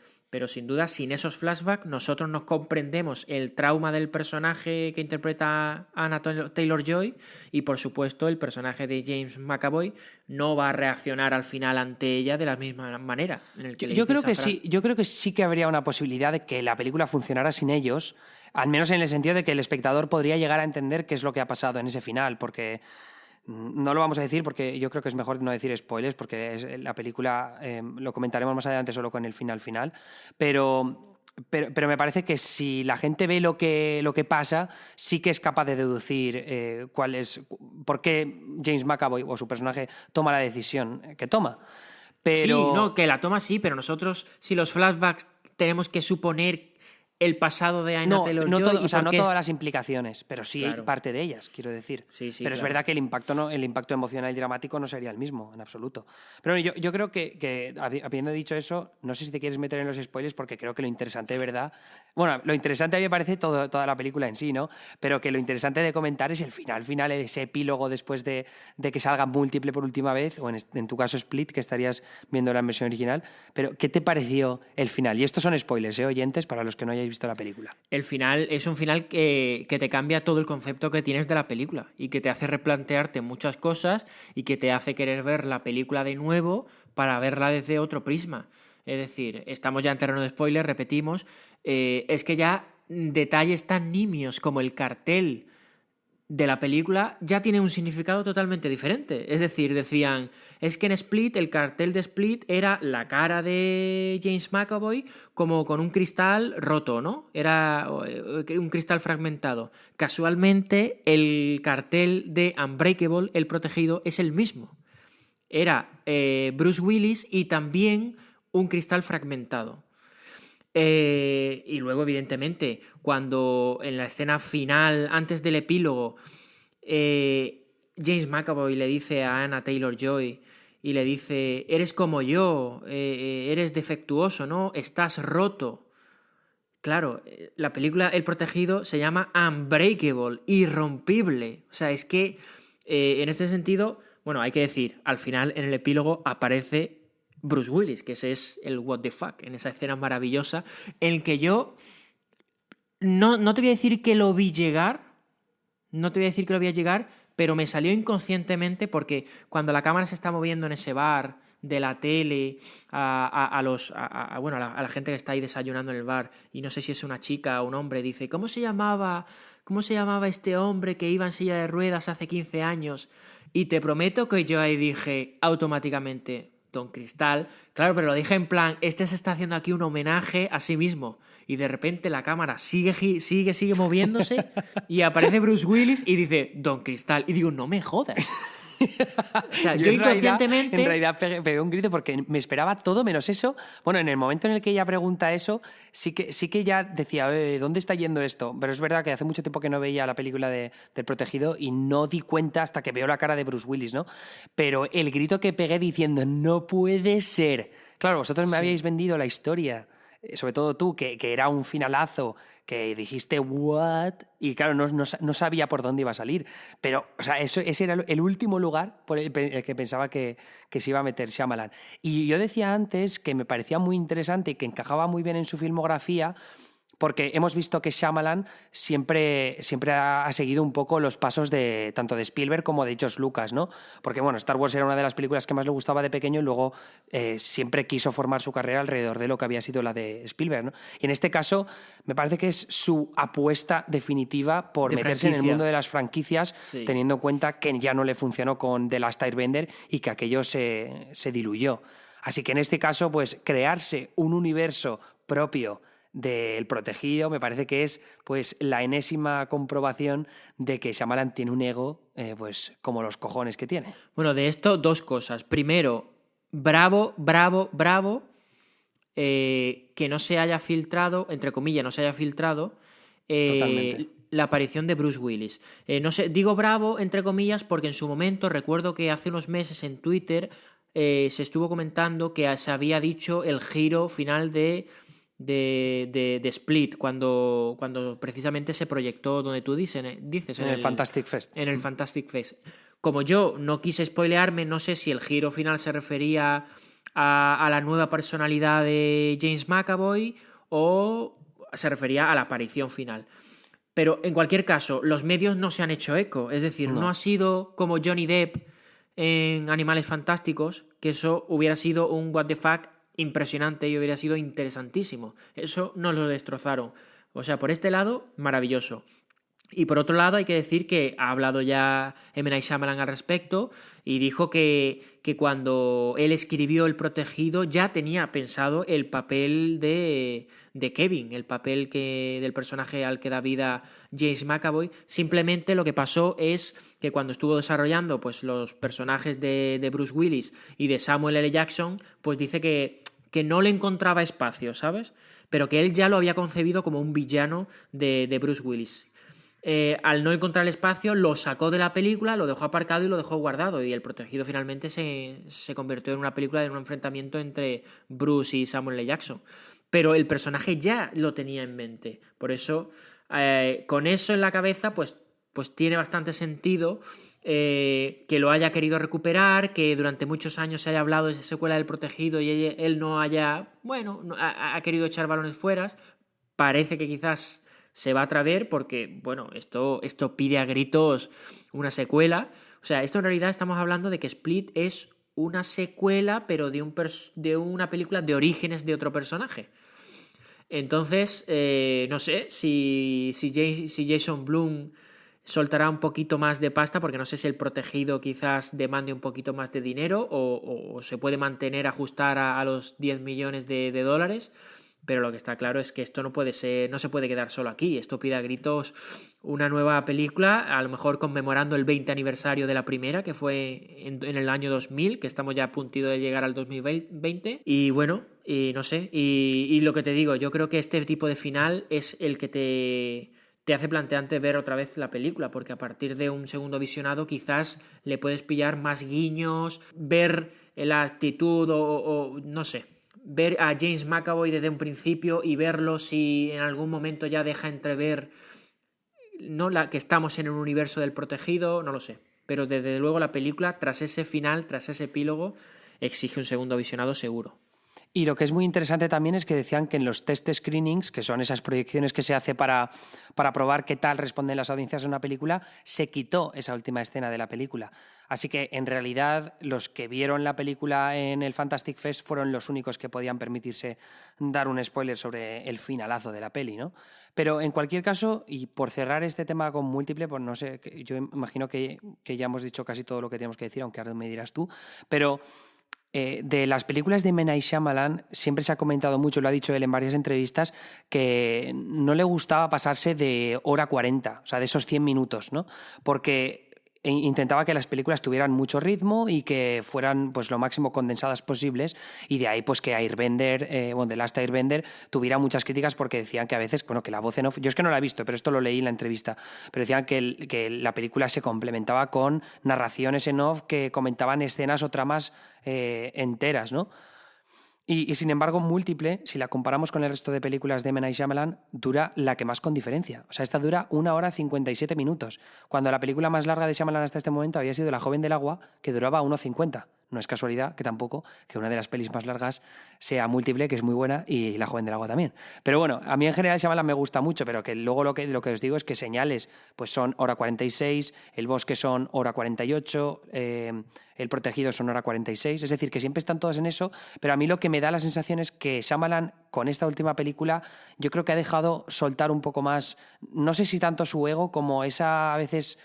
sin duda, sin esos flashbacks, nosotros no comprendemos el trauma del personaje que interpreta Anna Taylor-Joy y, por supuesto, el personaje de James McAvoy no va a reaccionar al final ante ella de la misma manera.
Yo creo que sí que habría una posibilidad de que la película funcionara sin ellos, al menos en el sentido de que el espectador podría llegar a entender qué es lo que ha pasado en ese final, porque... No lo vamos a decir porque yo creo que es mejor no decir spoilers porque la película lo comentaremos más adelante solo con el final, pero me parece que si la gente ve lo que pasa, sí que es capaz de deducir por qué James McAvoy o su personaje toma la decisión que toma. Pero...
Sí, no, que la toma sí, pero nosotros, si los flashbacks tenemos que suponer el pasado de Anya Taylor-Joy.
No todas las implicaciones, pero sí
claro.
Parte de ellas, quiero decir.
Sí,
pero es verdad que el impacto emocional y dramático no sería el mismo, en absoluto. Pero yo creo que, habiendo dicho eso, no sé si te quieres meter en los spoilers, porque creo que lo interesante de verdad... Bueno, lo interesante a mí me parece toda la película en sí, ¿no? Pero que lo interesante de comentar es el final, ese epílogo después de que salga Múltiple por última vez, o en tu caso Split, que estarías viendo la versión original. Pero, ¿qué te pareció el final? Y estos son spoilers, oyentes, para los que no hayáis visto la película.
El final es un final que te cambia todo el concepto que tienes de la película y que te hace replantearte muchas cosas y que te hace querer ver la película de nuevo para verla desde otro prisma. Es decir, estamos ya en terreno de spoiler, repetimos, es que ya detalles tan nimios como el cartel de la película ya tiene un significado totalmente diferente. Es decir, decían, es que en Split, el cartel de Split era la cara de James McAvoy como con un cristal roto, ¿no? Era un cristal fragmentado. Casualmente, el cartel de Unbreakable, El Protegido, es el mismo. Era Bruce Willis y también un cristal fragmentado. Y luego, evidentemente, cuando en la escena final, antes del epílogo, James McAvoy le dice a Anna Taylor-Joy y le dice, eres como yo, eres defectuoso, ¿no? Estás roto. Claro, la película El Protegido se llama Unbreakable, irrompible. O sea, es que en este sentido, bueno, hay que decir, al final en el epílogo aparece Bruce Willis, que ese es el what the fuck, en esa escena maravillosa, en el que yo no te voy a decir que lo vi llegar, pero me salió inconscientemente porque cuando la cámara se está moviendo en ese bar de la tele a la gente que está ahí desayunando en el bar, y no sé si es una chica o un hombre, dice, ¿cómo se llamaba este hombre que iba en silla de ruedas hace 15 años? Y te prometo que yo ahí dije automáticamente, Don Cristal, claro, pero lo dije en plan, se está haciendo aquí un homenaje a sí mismo, y de repente la cámara sigue moviéndose y aparece Bruce Willis y dice, Don Cristal, y digo, no me jodas. O sea, yo inconscientemente...
En realidad pegué un grito porque me esperaba todo menos eso. Bueno, en el momento en el que ella pregunta eso, sí que ya decía, ¿dónde está yendo esto? Pero es verdad que hace mucho tiempo que no veía la película del Protegido y no di cuenta hasta que veo la cara de Bruce Willis, ¿no? Pero el grito que pegué diciendo, no puede ser. Claro, vosotros me habíais vendido la historia, sobre todo tú, que era un finalazo, que dijiste, ¿what? Y claro, no sabía por dónde iba a salir. Pero, o sea, ese era el último lugar por el que pensaba que se iba a meter Shyamalan. Y yo decía antes que me parecía muy interesante y que encajaba muy bien en su filmografía, porque hemos visto que Shyamalan siempre ha seguido un poco los pasos tanto de Spielberg como de George Lucas, ¿no? Porque, bueno, Star Wars era una de las películas que más le gustaba de pequeño y luego siempre quiso formar su carrera alrededor de lo que había sido la de Spielberg, ¿no? Y en este caso me parece que es su apuesta definitiva por meterse en el mundo de las franquicias, sí, teniendo en cuenta que ya no le funcionó con The Last Airbender y que aquello se diluyó. Así que en este caso, pues crearse un universo propio del Protegido, me parece que es pues la enésima comprobación de que Shyamalan tiene un ego pues como los cojones que tiene.
Bueno, de esto 2 cosas. Primero, bravo, que no se haya filtrado, entre comillas, no se haya filtrado
Totalmente.
la aparición de Bruce Willis. No sé, digo bravo, entre comillas, porque en su momento recuerdo que hace unos meses en Twitter se estuvo comentando que se había dicho el giro final de Split, cuando precisamente se proyectó donde tú dices
En el Fantastic Fest.
En el Fantastic Fest. Como yo no quise spoilearme, no sé si el giro final se refería a la nueva personalidad de James McAvoy o se refería a la aparición final. Pero en cualquier caso, los medios no se han hecho eco. Es decir, no ha sido como Johnny Depp en Animales Fantásticos, que eso hubiera sido un what the fuck impresionante y hubiera sido interesantísimo. Eso nos lo destrozaron. O sea, por este lado, maravilloso. Y por otro lado, hay que decir que ha hablado ya M. Night Shyamalan al respecto y dijo que cuando él escribió El Protegido ya tenía pensado el papel de Kevin, el papel del personaje al que da vida James McAvoy. Simplemente lo que pasó es que cuando estuvo desarrollando pues, los personajes de Bruce Willis y de Samuel L. Jackson, pues dice que no le encontraba espacio, ¿sabes? Pero que él ya lo había concebido como un villano de Bruce Willis. Al no encontrar el espacio, lo sacó de la película, lo dejó aparcado y lo dejó guardado. Y El Protegido finalmente se convirtió en una película de un enfrentamiento entre Bruce y Samuel L. Jackson. Pero el personaje ya lo tenía en mente. Por eso, con eso en la cabeza, pues tiene bastante sentido que lo haya querido recuperar, que durante muchos años se haya hablado de esa secuela del Protegido y él no haya, bueno, ha querido echar balones fuera. Parece que quizás se va a atrever porque, bueno, esto pide a gritos una secuela. O sea, esto en realidad estamos hablando de que Split es una secuela, pero de una película de orígenes de otro personaje. Entonces, no sé si Jason Blum soltará un poquito más de pasta, porque no sé si El Protegido quizás demande un poquito más de dinero o se puede mantener, ajustar a los 10 millones de dólares. Pero lo que está claro es que esto no se puede quedar solo aquí. Esto pide a gritos una nueva película, a lo mejor conmemorando el 20 aniversario de la primera, que fue en el año 2000, que estamos ya a puntito de llegar al 2020. Y bueno, y no sé, y lo que te digo, yo creo que este tipo de final es el que te hace plantearte ver otra vez la película, porque a partir de un segundo visionado quizás le puedes pillar más guiños, ver la actitud o no sé, ver a James McAvoy desde un principio y verlo si en algún momento ya deja entrever que estamos en un universo del Protegido, no lo sé. Pero desde luego la película, tras ese final, tras ese epílogo, exige un segundo visionado seguro.
Y lo que es muy interesante también es que decían que en los test screenings, que son esas proyecciones que se hace para probar qué tal responden las audiencias a una película, se quitó esa última escena de la película. Así que, en realidad, los que vieron la película en el Fantastic Fest fueron los únicos que podían permitirse dar un spoiler sobre el finalazo de la peli, ¿no? Pero, en cualquier caso, y por cerrar este tema con Múltiple, pues no sé, yo imagino que ya hemos dicho casi todo lo que tenemos que decir, aunque ahora me dirás tú, pero de las películas de M. Night Shyamalan siempre se ha comentado mucho, lo ha dicho él en varias entrevistas, que no le gustaba pasarse de hora 40, o sea, de esos 100 minutos, ¿no? Porque intentaba que las películas tuvieran mucho ritmo y que fueran pues lo máximo condensadas posibles, y de ahí pues que Airbender, The Last Airbender tuviera muchas críticas porque decían que a veces, bueno, que la voz en off, yo es que no la he visto, pero esto lo leí en la entrevista, pero decían que la película se complementaba con narraciones en off que comentaban escenas o tramas enteras, ¿no? Y sin embargo, Múltiple, si la comparamos con el resto de películas de M. Night Shyamalan, dura la que más con diferencia. O sea, esta dura 1 hora 57 minutos, cuando la película más larga de Shyamalan hasta este momento había sido La joven del agua, que duraba 1:50. No es casualidad que tampoco que una de las pelis más largas sea Múltiple, que es muy buena, y La joven del agua también. Pero bueno, a mí en general Shyamalan me gusta mucho, pero que luego lo que os digo es que Señales pues son hora 46, El bosque son hora 48, El protegido son hora 46, es decir, que siempre están todos en eso, pero a mí lo que me da la sensación es que Shyamalan, con esta última película, yo creo que ha dejado soltar un poco más, no sé si tanto su ego como esa, a veces,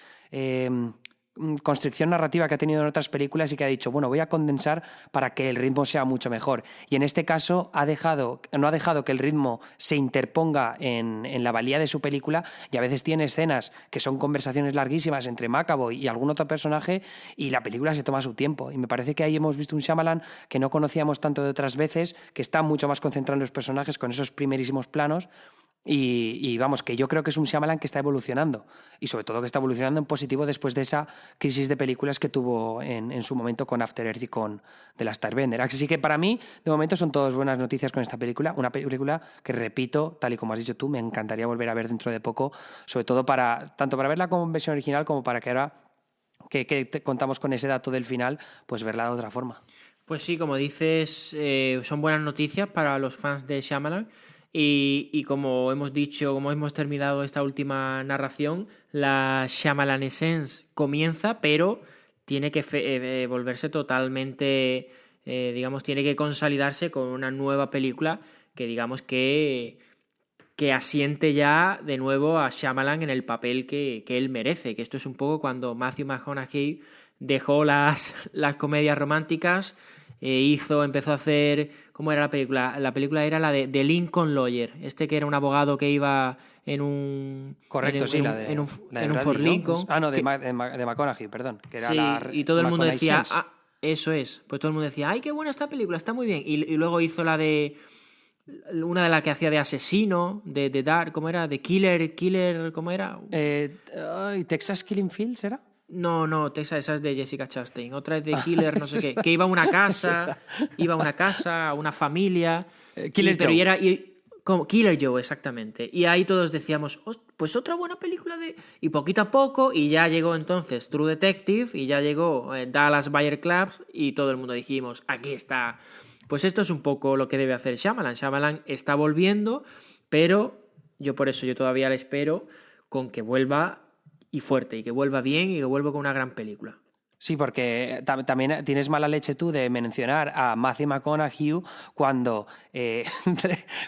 construcción narrativa que ha tenido en otras películas y que ha dicho, bueno, voy a condensar para que el ritmo sea mucho mejor. Y en este caso no ha dejado que el ritmo se interponga en la valía de su película, y a veces tiene escenas que son conversaciones larguísimas entre McAvoy y algún otro personaje y la película se toma su tiempo. Y me parece que ahí hemos visto un Shyamalan que no conocíamos tanto de otras veces, que está mucho más concentrado en los personajes con esos primerísimos planos. Y vamos, que yo creo que es un Shyamalan que está evolucionando, y sobre todo que está evolucionando en positivo después de esa crisis de películas que tuvo en su momento con After Earth y con The Last Airbender. Así que para mí, de momento, son todas buenas noticias con esta película. Una película que, repito, tal y como has dicho tú, me encantaría volver a ver dentro de poco, sobre todo tanto para verla como versión original como para que ahora que contamos con ese dato del final, pues verla de otra forma.
Pues sí, como dices, son buenas noticias para los fans de Shyamalan. Y como hemos dicho, como hemos terminado esta última narración, la Shyamalanescence comienza, pero tiene que volverse totalmente, digamos, tiene que consolidarse con una nueva película que digamos que asiente ya de nuevo a Shyamalan en el papel que él merece, que esto es un poco cuando Matthew McConaughey dejó las comedias románticas, empezó a hacer... ¿Cómo era la película? La película era la de Lincoln Lawyer, que era un abogado que iba en un...
Correcto, sí, la de
Ford Lincoln.
¿No? De McConaughey, perdón. Que era
sí, y todo el mundo decía...
Sense.
Eso es. Pues todo el mundo decía, ¡ay, qué buena esta película! Está muy bien. Y luego hizo la de... Una de las que hacía de asesino, de Dark, ¿cómo era? De Killer, ¿cómo era?
¿Texas Killing Fields era?
No, esa es de Jessica Chastain. Otra es de Killer, no sé qué. Que iba a una casa, a una familia.
Killer Joe.
Como Killer Joe, exactamente. Y ahí todos decíamos, pues otra buena película de... Y poquito a poco, y ya llegó entonces True Detective, y ya llegó Dallas Buyer Clubs, y todo el mundo dijimos, aquí está. Pues esto es un poco lo que debe hacer Shyamalan. Shyamalan está volviendo, pero yo todavía le espero con que vuelva y fuerte, y que vuelva bien, y que vuelva con una gran película.
Sí, porque también tienes mala leche tú de mencionar a Matthew McConaughey cuando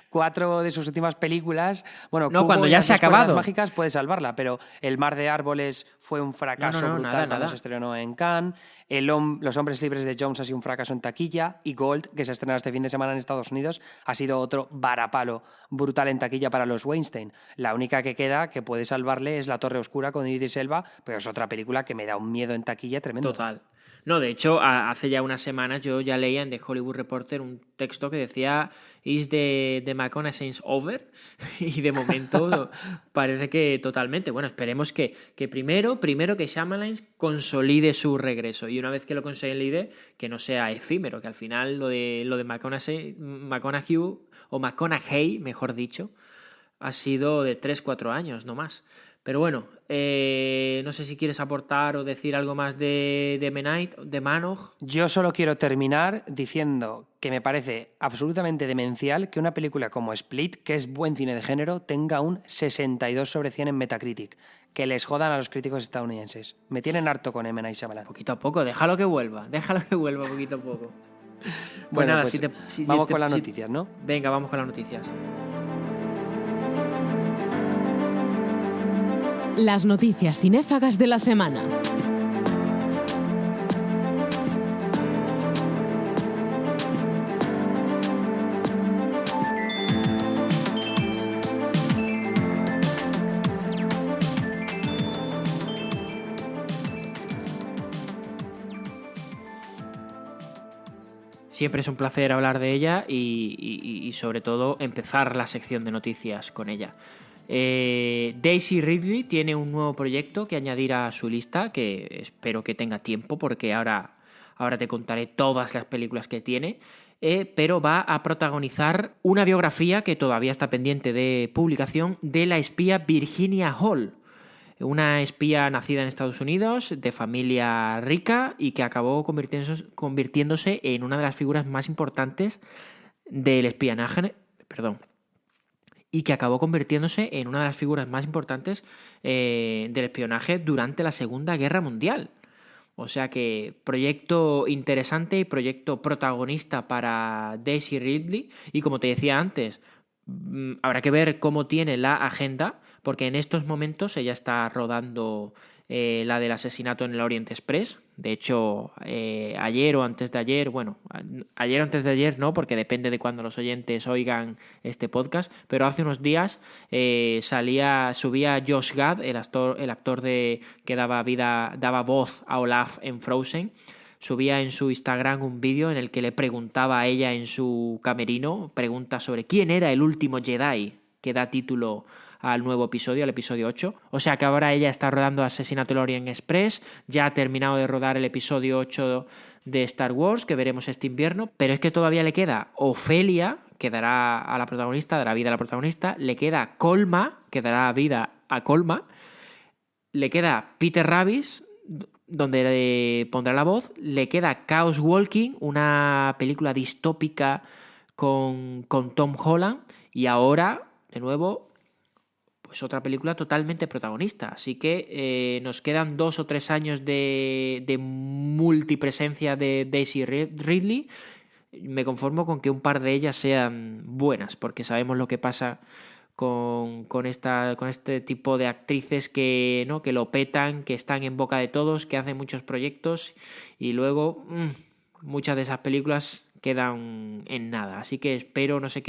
4 de sus últimas películas... Bueno,
no, cuando ya se ha acabado.
Las mágicas puede salvarla, pero El mar de árboles fue un fracaso brutal cuando se estrenó en Cannes. Los hombres libres de Jones ha sido un fracaso en taquilla, y Gold, que se ha estrenado este fin de semana en Estados Unidos, ha sido otro varapalo brutal en taquilla para los Weinstein. La única que queda que puede salvarle es La Torre Oscura con Idris Elba, pero es otra película que me da un miedo en taquilla tremendo.
Total. No, de hecho, hace ya unas semanas yo ya leía en The Hollywood Reporter un texto que decía ¿Is the McConaughey over? Y de momento parece que totalmente. Bueno, esperemos que primero que Shyamalan consolide su regreso, y una vez que lo consolide, que no sea efímero, que al final lo de McConaughey, mejor dicho, ha sido de 3-4 años, no más. Pero bueno, no sé si quieres aportar o decir algo más de Manoch.
Yo solo quiero terminar diciendo que me parece absolutamente demencial que una película como Split, que es buen cine de género, tenga un 62/100 en Metacritic. Que les jodan a los críticos estadounidenses. Me tienen harto con M. Night Shyamalan.
Poquito a poco, déjalo que vuelva poquito a poco.
Pues nada, vamos con las noticias, ¿no?
Venga, vamos con las noticias.
Las noticias cinéfagas de la semana.
Siempre es un placer hablar de ella y sobre todo empezar la sección de noticias con ella. Daisy Ridley tiene un nuevo proyecto que añadir a su lista, que espero que tenga tiempo, porque ahora te contaré todas las películas que tiene, pero va a protagonizar una biografía que todavía está pendiente de publicación de la espía Virginia Hall, una espía nacida en Estados Unidos, de familia rica, y que acabó convirtiéndose en una de las figuras más importantes del espionaje, del espionaje durante la Segunda Guerra Mundial. O sea que proyecto interesante y proyecto protagonista para Daisy Ridley. Y como te decía antes, habrá que ver cómo tiene la agenda, porque en estos momentos ella está rodando la del asesinato en el Orient Express. De hecho, ayer o antes de ayer, bueno, ayer o antes de ayer no, porque depende de cuando los oyentes oigan este podcast, pero hace unos días subía Josh Gad, el actor que daba voz a Olaf en Frozen. Subía en su Instagram un vídeo en el que le preguntaba a ella en su camerino, pregunta sobre quién era el último Jedi, que da título al nuevo episodio, al episodio 8. O sea que ahora ella está rodando Asesinato en el Orient Express, ya ha terminado de rodar el episodio 8 de Star Wars, que veremos este invierno, pero es que todavía le queda Ofelia, que dará a la protagonista, dará vida a la protagonista, le queda Colma, que dará vida a Colma, le queda Peter Rabbit, donde le pondrá la voz, le queda Chaos Walking, una película distópica con Tom Holland, y ahora, de nuevo, pues otra película totalmente protagonista. Así que nos quedan 2 o 3 años de multipresencia de Daisy Ridley. Me conformo con que un par de ellas sean buenas, porque sabemos lo que pasa con este tipo de actrices que lo petan, que están en boca de todos, que hacen muchos proyectos y luego muchas de esas películas quedan en nada. Así que espero, no sé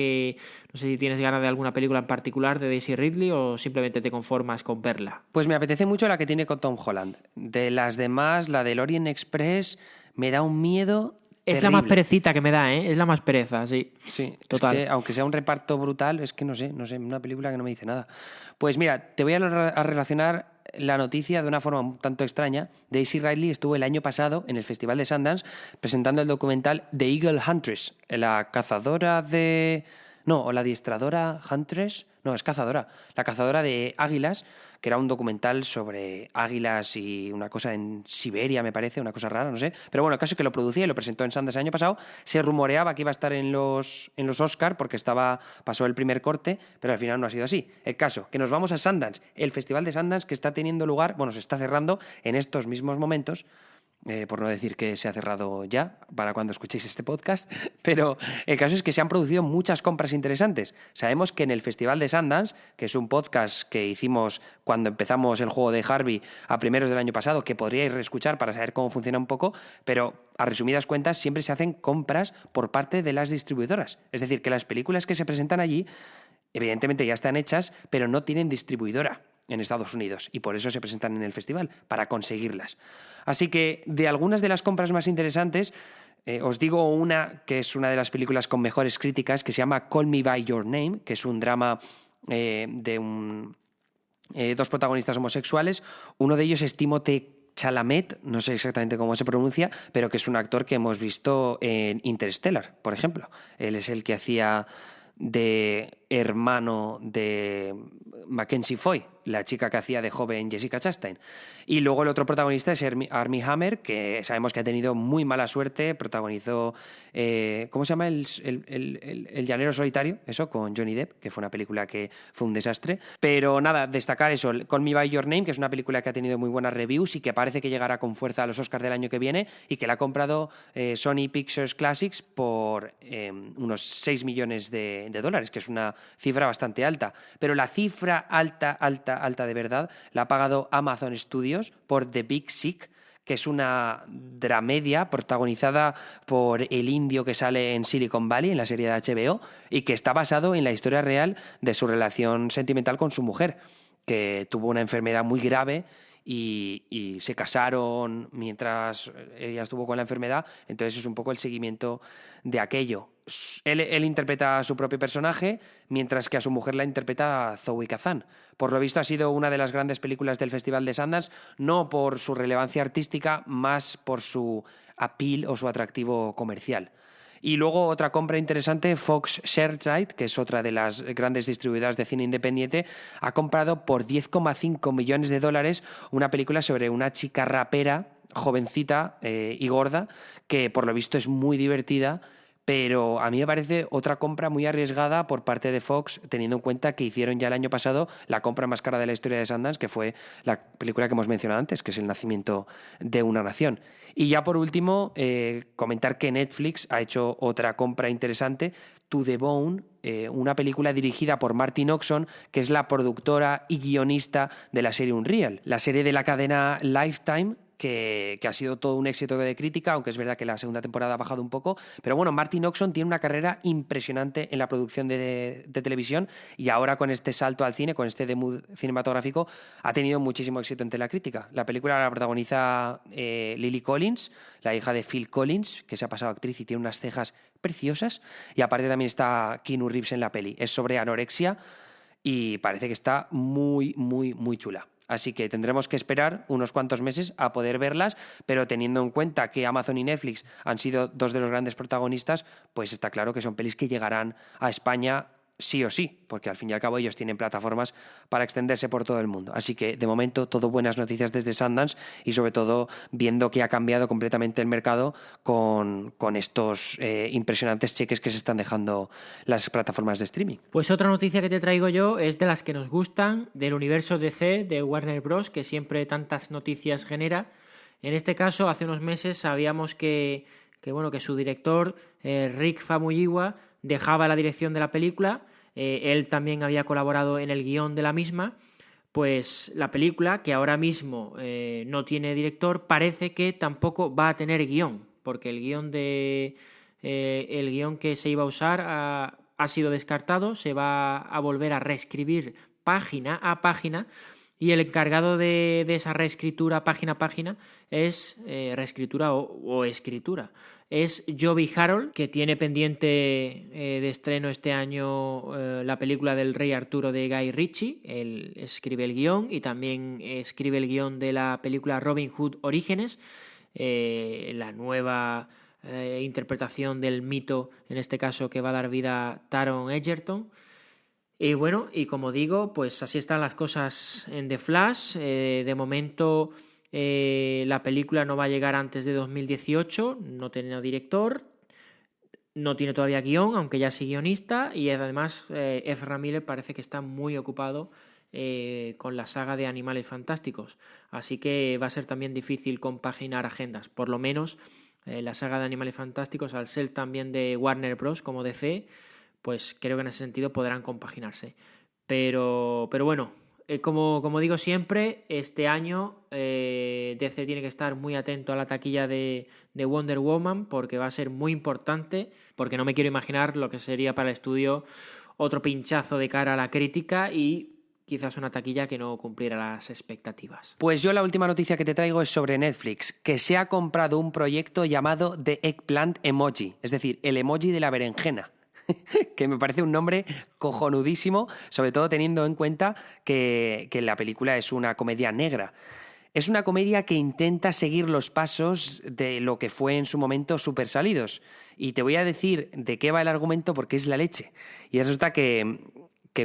si tienes ganas de alguna película en particular de Daisy Ridley o simplemente te conformas con verla.
Pues me apetece mucho la que tiene con Tom Holland. De las demás, la del Orient Express me da un miedo
Es
terrible.
la más perecita que me da, ¿eh? Es la más pereza, sí.
Sí,
total.
Es que aunque sea un reparto brutal, es que no sé, una película que no me dice nada. Pues mira, te voy a relacionar la noticia de una forma un tanto extraña. Daisy Ridley estuvo el año pasado en el Festival de Sundance presentando el documental The Eagle Huntress, la cazadora de... No, o la adiestradora Huntress... No, es cazadora. La cazadora de águilas, que era un documental sobre águilas y una cosa en Siberia, me parece, una cosa rara, no sé. Pero bueno, el caso es que lo producía y lo presentó en Sundance el año pasado. Se rumoreaba que iba a estar en los Oscar porque pasó el primer corte, pero al final no ha sido así. El caso, que nos vamos a Sundance, el Festival de Sundance que está teniendo lugar, bueno, se está cerrando en estos mismos momentos, por no decir que se ha cerrado ya, para cuando escuchéis este podcast, pero el caso es que se han producido muchas compras interesantes. Sabemos que en el Festival de Sundance, que es un podcast que hicimos cuando empezamos el juego de Harvey a primeros del año pasado, que podríais reescuchar para saber cómo funciona un poco, pero a resumidas cuentas siempre se hacen compras por parte de las distribuidoras. Es decir, que las películas que se presentan allí evidentemente ya están hechas, pero no tienen distribuidora en Estados Unidos y por eso se presentan en el festival, para conseguirlas. Así que de algunas de las compras más interesantes, os digo una que es una de las películas con mejores críticas, que se llama Call Me By Your Name, que es un drama de dos protagonistas homosexuales. Uno de ellos es Timothée Chalamet, no sé exactamente cómo se pronuncia, pero que es un actor que hemos visto en Interstellar, por ejemplo. Él es el que hacía de hermano de Mackenzie Foy, la chica que hacía de joven Jessica Chastain. Y luego el otro protagonista es Armie Hammer, que sabemos que ha tenido muy mala suerte, protagonizó ¿cómo se llama? El llanero solitario, eso, con Johnny Depp, que fue una película que fue un desastre. Pero nada, destacar eso, Call Me By Your Name, que es una película que ha tenido muy buenas reviews y que parece que llegará con fuerza a los Oscars del año que viene, y que la ha comprado Sony Pictures Classics por unos 6 millones de dólares, que es una cifra bastante alta. Pero la cifra alta de verdad la ha pagado Amazon Studios por The Big Sick, que es una dramedia protagonizada por el indio que sale en Silicon Valley, en la serie de HBO, y que está basado en la historia real de su relación sentimental con su mujer, que tuvo una enfermedad muy grave y se casaron mientras ella estuvo con la enfermedad. Entonces es un poco el seguimiento de aquello. Él interpreta a su propio personaje, mientras que a su mujer la interpreta Zoe Kazan. Por lo visto ha sido una de las grandes películas del Festival de Sundance, no por su relevancia artística, más por su appeal o su atractivo comercial. Y luego otra compra interesante, Fox Searchlight, que es otra de las grandes distribuidoras de cine independiente, ha comprado por 10,5 millones de dólares una película sobre una chica rapera, jovencita y gorda, que por lo visto es muy divertida, pero a mí me parece otra compra muy arriesgada por parte de Fox, teniendo en cuenta que hicieron ya el año pasado la compra más cara de la historia de Sundance, que fue la película que hemos mencionado antes, que es El nacimiento de una nación. Y ya por último, comentar que Netflix ha hecho otra compra interesante, To the Bone, una película dirigida por Martin Oxon, que es la productora y guionista de la serie Unreal, la serie de la cadena Lifetime, que ha sido todo un éxito de crítica, aunque es verdad que la segunda temporada ha bajado un poco. Pero bueno, Martin Oxon tiene una carrera impresionante en la producción de televisión, y ahora con este salto al cine, con este debut cinematográfico, ha tenido muchísimo éxito entre la crítica. La película la protagoniza Lily Collins, la hija de Phil Collins, que se ha pasado actriz y tiene unas cejas preciosas, y aparte también está Keanu Reeves en la peli. Es sobre anorexia y parece que está muy, muy, muy chula. Así que tendremos que esperar unos cuantos meses a poder verlas, pero teniendo en cuenta que Amazon y Netflix han sido dos de los grandes protagonistas, pues está claro que son pelis que llegarán a España sí o sí, porque al fin y al cabo ellos tienen plataformas para extenderse por todo el mundo. Así que de momento todo buenas noticias desde Sundance, y sobre todo viendo que ha cambiado completamente el mercado con estos impresionantes cheques que se están dejando las plataformas de streaming.
Pues otra noticia que te traigo yo es de las que nos gustan, del universo DC de Warner Bros., que siempre tantas noticias genera. En este caso, hace unos meses sabíamos que su director, Rick Famuyiwa, dejaba la dirección de la película. Él también había colaborado en el guión de la misma. Pues la película, que ahora mismo no tiene director, parece que tampoco va a tener guión, porque el guión que se iba a usar ha sido descartado, se va a volver a reescribir página a página, y el encargado de esa reescritura página a página es reescritura o escritura. Es Joby Harold, que tiene pendiente de estreno este año la película del Rey Arturo de Guy Ritchie. Él escribe el guión y también escribe el guión de la película Robin Hood Orígenes, la nueva interpretación del mito, en este caso que va a dar vida a Taron Egerton. Y bueno, y como digo, pues así están las cosas en The Flash. De momento la película no va a llegar antes de 2018, no tiene director, no tiene todavía guión, aunque ya es guionista, y además Ezra Miller parece que está muy ocupado con la saga de Animales Fantásticos, así que va a ser también difícil compaginar agendas. Por lo menos la saga de Animales Fantásticos, al ser también de Warner Bros. Como DC, pues creo que en ese sentido podrán compaginarse. Pero bueno, como digo siempre, este año DC tiene que estar muy atento a la taquilla de Wonder Woman, porque va a ser muy importante, porque no me quiero imaginar lo que sería para el estudio otro pinchazo de cara a la crítica y quizás una taquilla que no cumpliera las expectativas.
Pues yo la última noticia que te traigo es sobre Netflix, que se ha comprado un proyecto llamado The Eggplant Emoji, es decir, el emoji de la berenjena. Que me parece un nombre cojonudísimo, sobre todo teniendo en cuenta que la película es una comedia negra. Es una comedia que intenta seguir los pasos de lo que fue en su momento Super Salidos. Y te voy a decir de qué va el argumento, porque es la leche. Y resulta que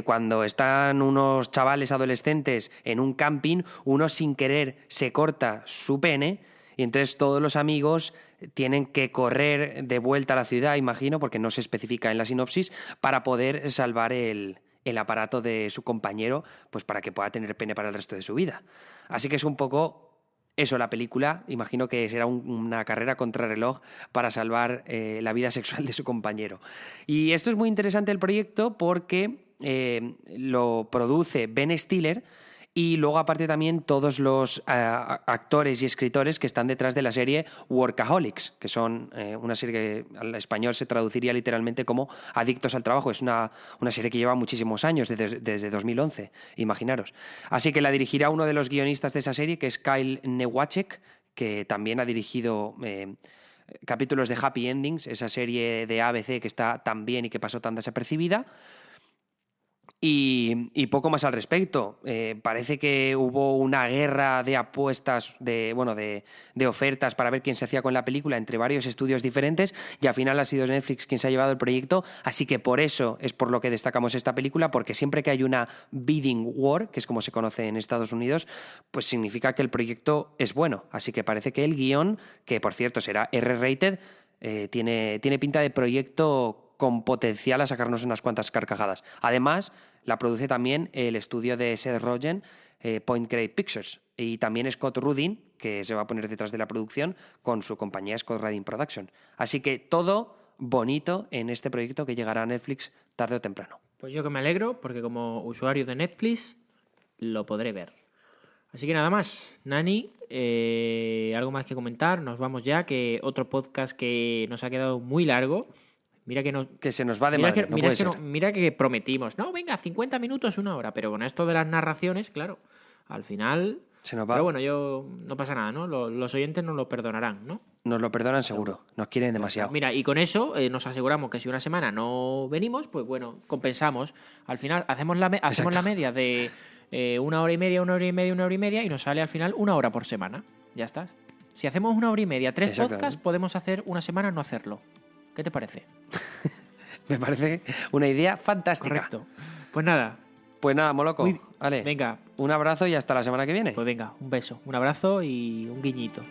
cuando están unos chavales adolescentes en un camping, uno sin querer se corta su pene, y entonces todos los amigos tienen que correr de vuelta a la ciudad, imagino, porque no se especifica en la sinopsis, para poder salvar el aparato de su compañero, pues para que pueda tener pene para el resto de su vida. Así que es un poco eso la película. Imagino que será una carrera contrarreloj para salvar la vida sexual de su compañero. Y esto es muy interesante el proyecto porque lo produce Ben Stiller, y luego aparte también todos los actores y escritores que están detrás de la serie Workaholics, que son una serie que al español se traduciría literalmente como Adictos al Trabajo. Es una serie que lleva muchísimos años, desde 2011, imaginaros. Así que la dirigirá uno de los guionistas de esa serie, que es Kyle Newacek, que también ha dirigido capítulos de Happy Endings, esa serie de ABC que está tan bien y que pasó tan desapercibida. Y poco más al respecto. Parece que hubo una guerra de apuestas, de ofertas para ver quién se hacía con la película entre varios estudios diferentes, y al final ha sido Netflix quien se ha llevado el proyecto. Así que por eso es por lo que destacamos esta película, porque siempre que hay una bidding war, que es como se conoce en Estados Unidos, pues significa que el proyecto es bueno. Así que parece que el guión, que por cierto será R-rated, tiene pinta de proyecto con potencial a sacarnos unas cuantas carcajadas. Además, la produce también el estudio de Seth Rogen, Point Grey Pictures, y también Scott Rudin, que se va a poner detrás de la producción con su compañía Scott Rudin Production. Así que todo bonito en este proyecto que llegará a Netflix tarde o temprano.
Pues yo que me alegro, porque como usuario de Netflix lo podré ver. Así que nada más, Nani, algo más que comentar. Nos vamos ya, que otro podcast que nos ha quedado muy largo. Mira
que se nos va de madre, no puede ser.
Mira que prometimos, no, venga, 50 minutos, 1 hora, pero con esto de las narraciones, claro, al final
se nos va.
Pero bueno, no pasa nada, ¿no? Los oyentes nos lo perdonarán, ¿no?
Nos lo perdonan seguro, nos quieren demasiado.
Mira, y con eso nos aseguramos que si una semana no venimos, pues bueno, compensamos. Al final hacemos la media de 1 hora y media, 1 hora y media, 1 hora y media, y nos sale al final 1 hora por semana. Ya está. Si hacemos 1 hora y media, 3 podcasts, podemos hacer una semana no hacerlo. ¿Qué te parece?
Me parece una idea fantástica.
Correcto. Pues nada,
Moloco. Vale.
Venga.
Un abrazo y hasta la semana que viene.
Pues venga, un beso, un abrazo y un guiñito.